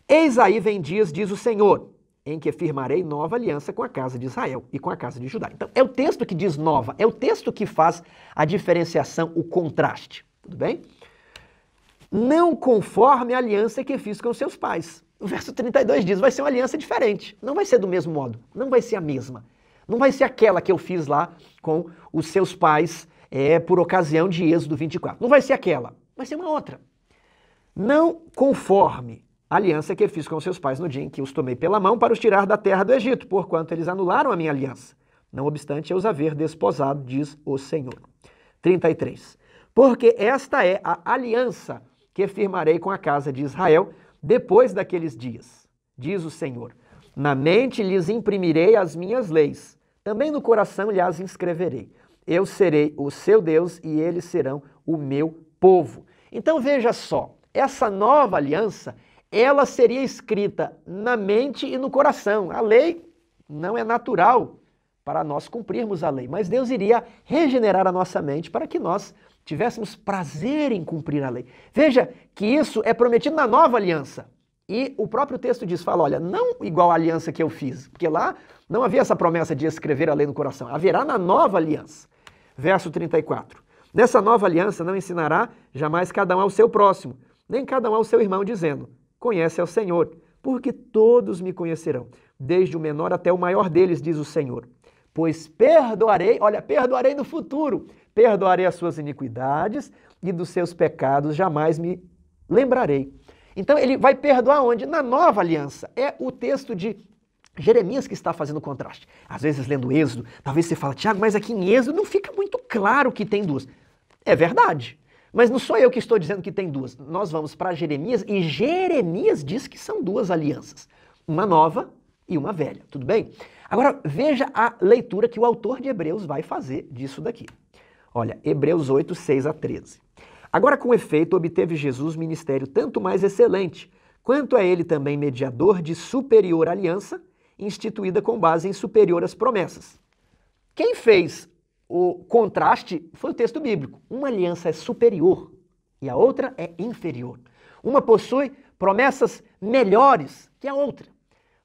Eis aí vem dias, diz o Senhor, em que firmarei nova aliança com a casa de Israel e com a casa de Judá. Então, é o texto que diz nova, é o texto que faz a diferenciação, o contraste. Tudo bem? Não conforme a aliança que fiz com seus pais. O verso 32 diz, vai ser uma aliança diferente. Não vai ser do mesmo modo, não vai ser a mesma. Não vai ser aquela que eu fiz lá com os seus pais por ocasião de Êxodo 24. Não vai ser aquela, vai ser uma outra. Não conforme a aliança que fiz com seus pais no dia em que os tomei pela mão para os tirar da terra do Egito, porquanto eles anularam a minha aliança. Não obstante eu os haver desposado, diz o Senhor. 33. Porque esta é a aliança que firmarei com a casa de Israel depois daqueles dias, diz o Senhor. Na mente lhes imprimirei as minhas leis, também no coração lhes inscreverei. Eu serei o seu Deus e eles serão o meu povo. Então veja só, essa nova aliança, ela seria escrita na mente e no coração. A lei não é natural para nós cumprirmos a lei, mas Deus iria regenerar a nossa mente para que nós tivéssemos prazer em cumprir a lei. Veja que isso é prometido na nova aliança. E o próprio texto diz, fala, olha, não igual a aliança que eu fiz, porque lá não havia essa promessa de escrever a lei no coração, haverá na nova aliança. Verso 34. Nessa nova aliança não ensinará jamais cada um ao seu próximo, nem cada um ao seu irmão, dizendo, conhece ao Senhor, porque todos me conhecerão, desde o menor até o maior deles, diz o Senhor. Pois perdoarei, olha, perdoarei no futuro, perdoarei as suas iniquidades e dos seus pecados jamais me lembrarei. Então ele vai perdoar onde? Na nova aliança. É o texto de Jeremias que está fazendo o contraste. Às vezes lendo Êxodo, talvez você fale, Tiago, mas aqui em Êxodo não fica muito claro que tem duas. É verdade, mas não sou eu que estou dizendo que tem duas. Nós vamos para Jeremias e Jeremias diz que são duas alianças. Uma nova e uma velha, tudo bem? Agora veja a leitura que o autor de Hebreus vai fazer disso daqui. Olha, Hebreus 8, 6 a 13. Agora, com efeito, obteve Jesus ministério tanto mais excelente, quanto é ele também mediador de superior aliança, instituída com base em superiores promessas. Quem fez o contraste foi o texto bíblico. Uma aliança é superior e a outra é inferior. Uma possui promessas melhores que a outra.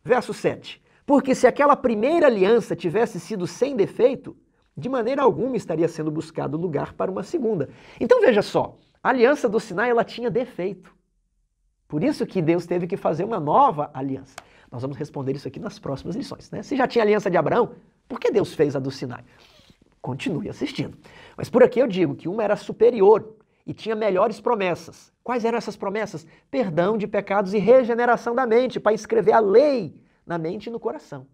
Verso 7. Porque se aquela primeira aliança tivesse sido sem defeito, de maneira alguma estaria sendo buscado lugar para uma segunda. Então veja só, a aliança do Sinai ela tinha defeito. Por isso que Deus teve que fazer uma nova aliança. Nós vamos responder isso aqui nas próximas lições, né? Se já tinha a aliança de Abraão, por que Deus fez a do Sinai? Continue assistindo. Mas por aqui eu digo que uma era superior e tinha melhores promessas. Quais eram essas promessas? Perdão de pecados e regeneração da mente, para escrever a lei na mente e no coração.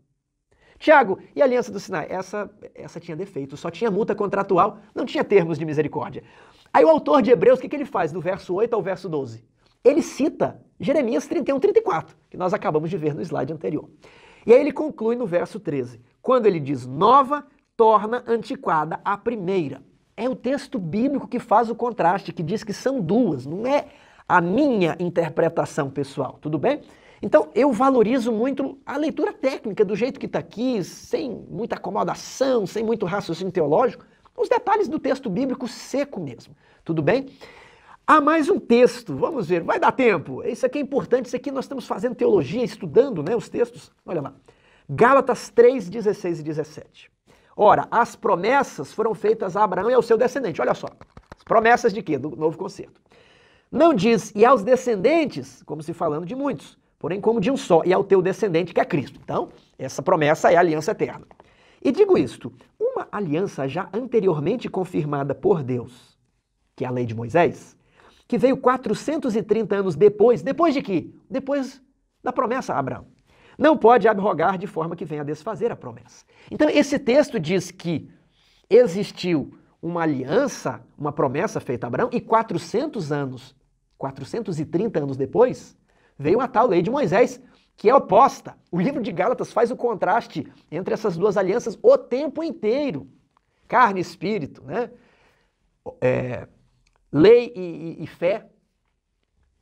Tiago, e a aliança do Sinai? Essa tinha defeito, só tinha multa contratual, não tinha termos de misericórdia. Aí o autor de Hebreus, o que ele faz do verso 8 ao verso 12? Ele cita Jeremias 31, 34, que nós acabamos de ver no slide anterior. E aí ele conclui no verso 13, quando ele diz, nova torna antiquada a primeira. É o texto bíblico que faz o contraste, que diz que são duas, não é a minha interpretação pessoal, tudo bem? Então, eu valorizo muito a leitura técnica, do jeito que está aqui, sem muita acomodação, sem muito raciocínio teológico, os detalhes do texto bíblico seco mesmo, tudo bem? Há mais um texto, vamos ver, vai dar tempo, isso aqui é importante, isso aqui nós estamos fazendo teologia, estudando, né, os textos, olha lá, Gálatas 3, 16 e 17. Ora, as promessas foram feitas a Abraão e ao seu descendente, olha só, as promessas de quê? Do novo concerto. Não diz, e aos descendentes, como se falando de muitos, porém como de um só, e ao teu descendente que é Cristo. Então, essa promessa é a aliança eterna. E digo isto, uma aliança já anteriormente confirmada por Deus, que é a lei de Moisés, que veio 430 anos depois de quê? Depois da promessa a Abraão. Não pode abrogar de forma que venha a desfazer a promessa. Então, esse texto diz que existiu uma aliança, uma promessa feita a Abraão, e 430 anos depois, veio a tal lei de Moisés, que é oposta. O livro de Gálatas faz o contraste entre essas duas alianças o tempo inteiro. Carne e espírito, né? Lei e fé.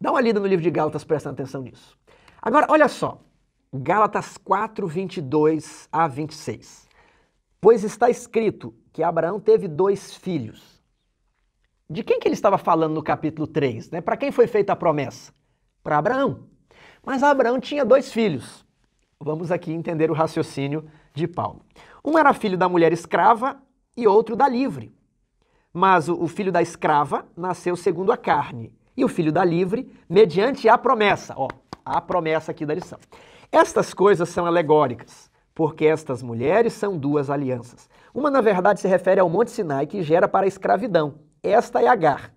Dá uma lida no livro de Gálatas prestando atenção nisso. Agora, olha só. Gálatas 4, 22 a 26. Pois está escrito que Abraão teve 2 filhos. De quem que ele estava falando no capítulo 3? Né? Para quem foi feita a promessa? Para Abraão. Mas Abraão tinha 2 filhos. Vamos aqui entender o raciocínio de Paulo. Um era filho da mulher escrava e outro da livre. Mas o filho da escrava nasceu segundo a carne, e o filho da livre mediante a promessa. Ó, a promessa aqui da lição. Estas coisas são alegóricas, porque estas mulheres são duas alianças. Uma, na verdade, se refere ao Monte Sinai, que gera para a escravidão. Esta é Agar.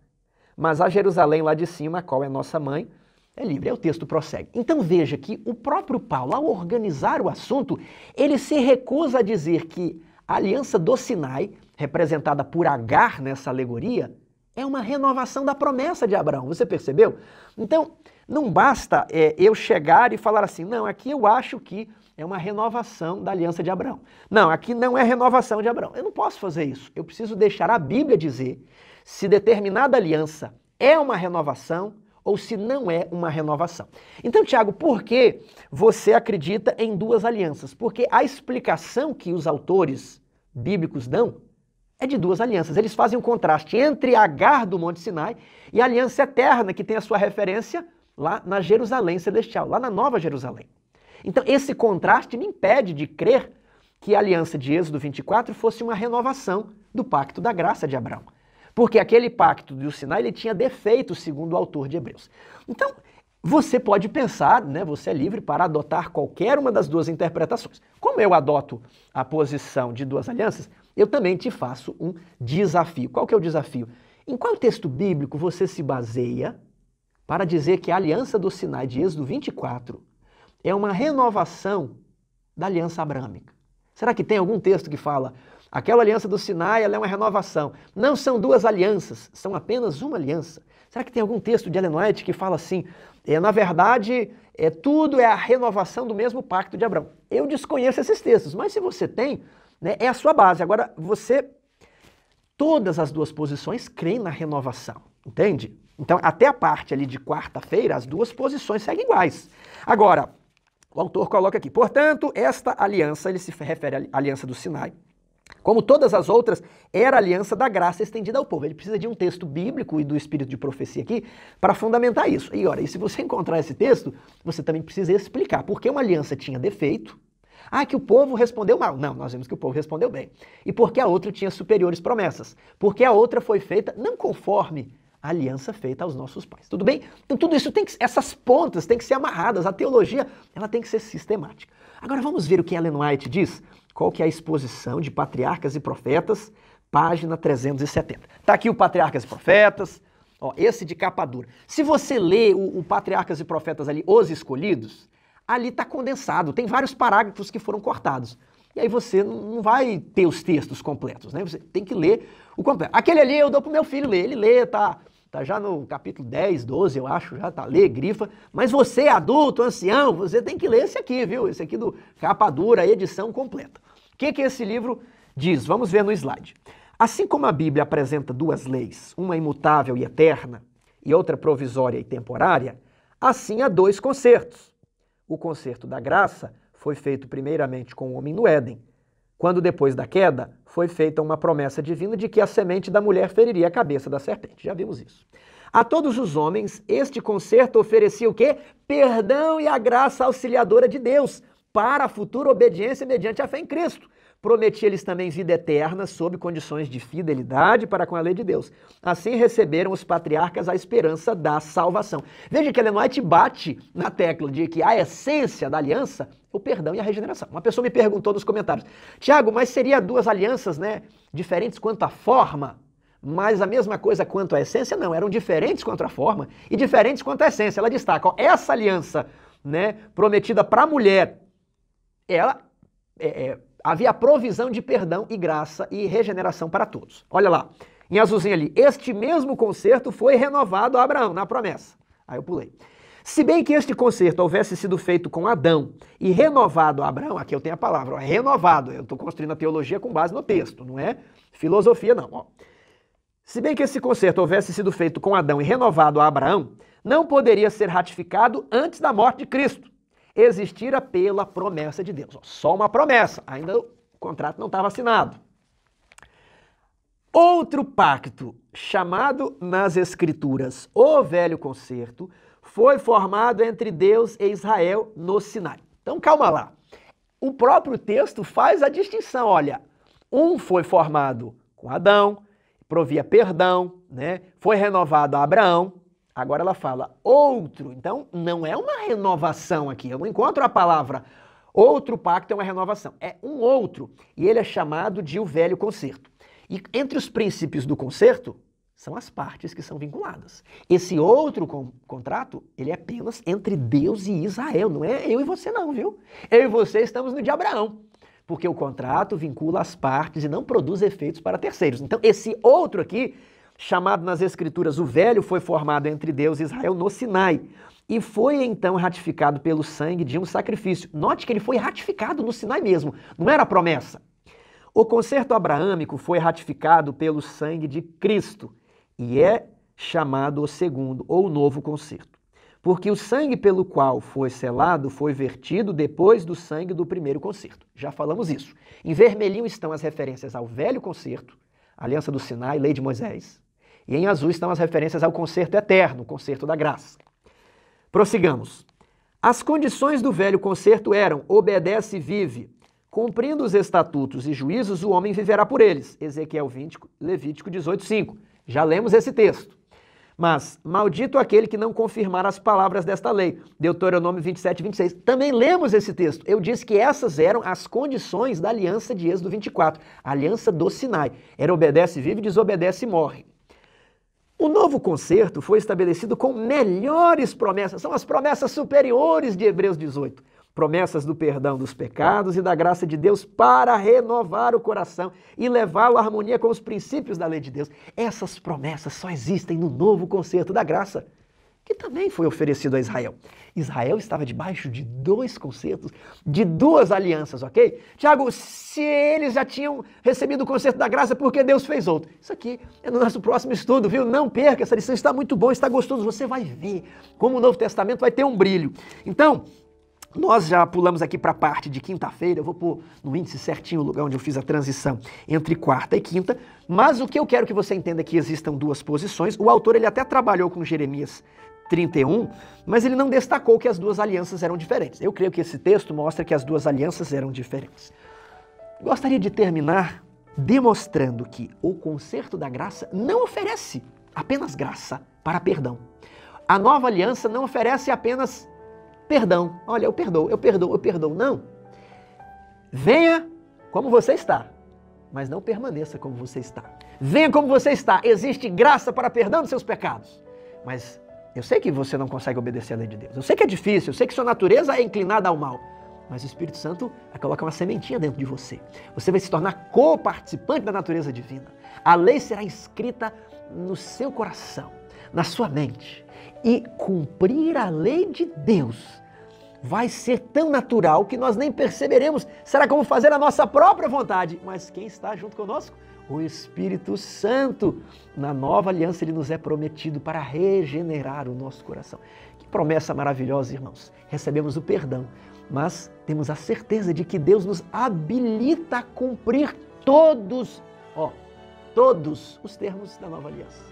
Mas a Jerusalém lá de cima, a qual é nossa mãe, é livre. Aí o texto prossegue. Então veja que o próprio Paulo, ao organizar o assunto, ele se recusa a dizer que a aliança do Sinai, representada por Agar nessa alegoria, é uma renovação da promessa de Abraão. Você percebeu? Então, não basta eu chegar e falar assim, não, aqui eu acho que é uma renovação da aliança de Abraão. Não, aqui não é renovação de Abraão. Eu não posso fazer isso. Eu preciso deixar a Bíblia dizer se determinada aliança é uma renovação ou se não é uma renovação. Então, Tiago, por que você acredita em duas alianças? Porque a explicação que os autores bíblicos dão é de duas alianças. Eles fazem um contraste entre Agar do Monte Sinai e a aliança eterna, que tem a sua referência lá na Jerusalém celestial, lá na Nova Jerusalém. Então, esse contraste me impede de crer que a aliança de Êxodo 24 fosse uma renovação do pacto da graça de Abraão. Porque aquele pacto do Sinai ele tinha defeitos, segundo o autor de Hebreus. Então, você pode pensar, né, você é livre para adotar qualquer uma das duas interpretações. Como eu adoto a posição de duas alianças, eu também te faço um desafio. Qual que é o desafio? Em qual texto bíblico você se baseia para dizer que a aliança do Sinai de Êxodo 24 é uma renovação da aliança abrâmica? Será que tem algum texto que fala aquela aliança do Sinai ela é uma renovação? Não são duas alianças, são apenas uma aliança. Será que tem algum texto de Ellen White que fala assim, na verdade, tudo é a renovação do mesmo pacto de Abraão? Eu desconheço esses textos, mas se você tem, né, é a sua base. Agora, todas as duas posições creem na renovação, entende? Então, até a parte ali de quarta-feira, as duas posições seguem iguais. Agora, o autor coloca aqui, portanto, esta aliança, ele se refere à aliança do Sinai, como todas as outras, era a aliança da graça estendida ao povo. Ele precisa de um texto bíblico e do espírito de profecia aqui para fundamentar isso. E olha, e se você encontrar esse texto, você também precisa explicar por que uma aliança tinha defeito. Ah, que o povo respondeu mal. Não, nós vimos que o povo respondeu bem. E por que a outra tinha superiores promessas? Porque a outra foi feita não conforme a aliança feita aos nossos pais. Tudo bem? Então tudo isso essas pontas têm que ser amarradas. A teologia, ela tem que ser sistemática. Agora vamos ver o que Ellen White diz. Qual que é a exposição de Patriarcas e Profetas, página 370. Está aqui o Patriarcas e Profetas, ó, esse de capa dura. Se você lê o Patriarcas e Profetas ali, Os Escolhidos, ali está condensado, tem vários parágrafos que foram cortados. E aí você não vai ter os textos completos, né? Você tem que ler o completo. Aquele ali eu dou para o meu filho ler, ele lê, tá já no capítulo 10, 12, eu acho, já tá, lê, grifa. Mas você, adulto, ancião, você tem que ler esse aqui, viu? Esse aqui do capa dura, edição completa. O que esse livro diz? Vamos ver no slide. Assim como a Bíblia apresenta duas leis, uma imutável e eterna e outra provisória e temporária, assim há dois concertos. O concerto da graça foi feito primeiramente com o homem no Éden, quando depois da queda foi feita uma promessa divina de que a semente da mulher feriria a cabeça da serpente. Já vimos isso. A todos os homens, este concerto oferecia o quê? Perdão e a graça auxiliadora de Deus para a futura obediência mediante a fé em Cristo. Prometia-lhes também vida eterna sob condições de fidelidade para com a lei de Deus. Assim receberam os patriarcas a esperança da salvação. Veja que Ellen White bate na tecla de que a essência da aliança é o perdão e a regeneração. Uma pessoa me perguntou nos comentários, Tiago, mas seria duas alianças, né, diferentes quanto à forma, mas a mesma coisa quanto à essência? Não, eram diferentes quanto à forma e diferentes quanto à essência. Ela destaca, ó, essa aliança, né, prometida para a mulher, ela havia a provisão de perdão e graça e regeneração para todos. Olha lá, em azulzinho ali, este mesmo concerto foi renovado a Abraão, na promessa. Aí eu pulei. Se bem que este concerto houvesse sido feito com Adão e renovado a Abraão, aqui eu tenho a palavra, ó, renovado, eu estou construindo a teologia com base no texto, não é filosofia não. Ó. Se bem que esse concerto houvesse sido feito com Adão e renovado a Abraão, não poderia ser ratificado antes da morte de Cristo. Existira pela promessa de Deus. Só uma promessa, ainda o contrato não estava assinado. Outro pacto, chamado nas Escrituras o Velho Concerto, foi formado entre Deus e Israel no Sinai. Então calma lá. O próprio texto faz a distinção, olha, um foi formado com Adão, provia perdão, né? Foi renovado a Abraão, agora ela fala outro, então não é uma renovação aqui, eu não encontro a palavra outro pacto é uma renovação, é um outro, e ele é chamado de o velho concerto. E entre os princípios do concerto, são as partes que são vinculadas. Esse outro contrato, ele é apenas entre Deus e Israel, não é eu e você não, viu? Eu e você estamos no de Abraão, porque o contrato vincula as partes e não produz efeitos para terceiros. Então, esse outro aqui, chamado nas Escrituras o velho, foi formado entre Deus e Israel no Sinai e foi então ratificado pelo sangue de um sacrifício. Note que ele foi ratificado no Sinai mesmo, não era promessa. O concerto abraâmico foi ratificado pelo sangue de Cristo e é chamado o segundo ou novo concerto, porque o sangue pelo qual foi selado foi vertido depois do sangue do primeiro concerto. Já falamos isso. Em vermelhinho estão as referências ao velho concerto, aliança do Sinai, lei de Moisés, e em azul estão as referências ao concerto eterno, concerto da graça. Prossigamos. As condições do velho concerto eram: obedece e vive. Cumprindo os estatutos e juízos, o homem viverá por eles. Ezequiel 20, Levítico 18:5. Já lemos esse texto. Mas, maldito aquele que não confirmar as palavras desta lei. Deuteronômio 27:26. Também lemos esse texto. Eu disse que essas eram as condições da aliança de Êxodo 24. A aliança do Sinai. Era obedece e vive, desobedece e morre. O novo concerto foi estabelecido com melhores promessas. São as promessas superiores de Hebreus 18. Promessas do perdão dos pecados e da graça de Deus para renovar o coração e levá-lo à harmonia com os princípios da lei de Deus. Essas promessas só existem no novo concerto da graça, que também foi oferecido a Israel. Israel estava debaixo de dois concertos, de duas alianças, ok? Tiago, se eles já tinham recebido o concerto da graça, por que Deus fez outro? Isso aqui é no nosso próximo estudo, viu? Não perca, essa lição está muito boa, está gostoso, você vai ver como o Novo Testamento vai ter um brilho. Então, nós já pulamos aqui para a parte de quinta-feira, eu vou pôr no índice certinho o lugar onde eu fiz a transição entre quarta e quinta, mas o que eu quero que você entenda é que existam duas posições. O autor ele até trabalhou com Jeremias 31, mas ele não destacou que as duas alianças eram diferentes. Eu creio que esse texto mostra que as duas alianças eram diferentes. Gostaria de terminar demonstrando que o concerto da graça não oferece apenas graça para perdão. A nova aliança não oferece apenas perdão. Olha, eu perdoo, eu perdoo, eu perdoo. Não. Venha como você está, mas não permaneça como você está. Venha como você está. Existe graça para perdão dos seus pecados. Mas eu sei que você não consegue obedecer à lei de Deus. Eu sei que é difícil, eu sei que sua natureza é inclinada ao mal. Mas o Espírito Santo vai colocar uma sementinha dentro de você. Você vai se tornar co-participante da natureza divina. A lei será inscrita no seu coração, na sua mente. E cumprir a lei de Deus vai ser tão natural que nós nem perceberemos. Será como fazer a nossa própria vontade. Mas quem está junto conosco? O Espírito Santo. Na nova aliança ele nos é prometido para regenerar o nosso coração. Que promessa maravilhosa, irmãos. Recebemos o perdão, mas temos a certeza de que Deus nos habilita a cumprir todos os termos da nova aliança.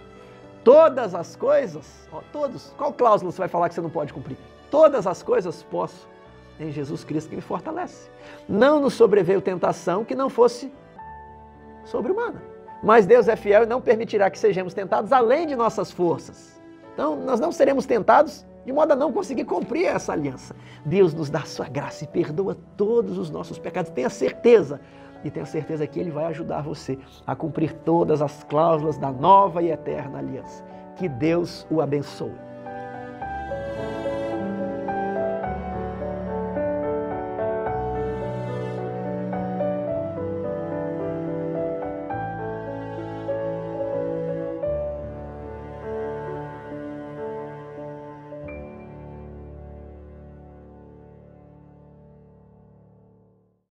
Todas as coisas, todos. Qual cláusula você vai falar que você não pode cumprir? Todas as coisas posso em Jesus Cristo que me fortalece. Não nos sobreveio tentação que não fosse sobre-humana. Mas Deus é fiel e não permitirá que sejamos tentados além de nossas forças. Então, nós não seremos tentados de modo a não conseguir cumprir essa aliança. Deus nos dá a sua graça e perdoa todos os nossos pecados. Tenha certeza. E tenha certeza que Ele vai ajudar você a cumprir todas as cláusulas da nova e eterna aliança. Que Deus o abençoe.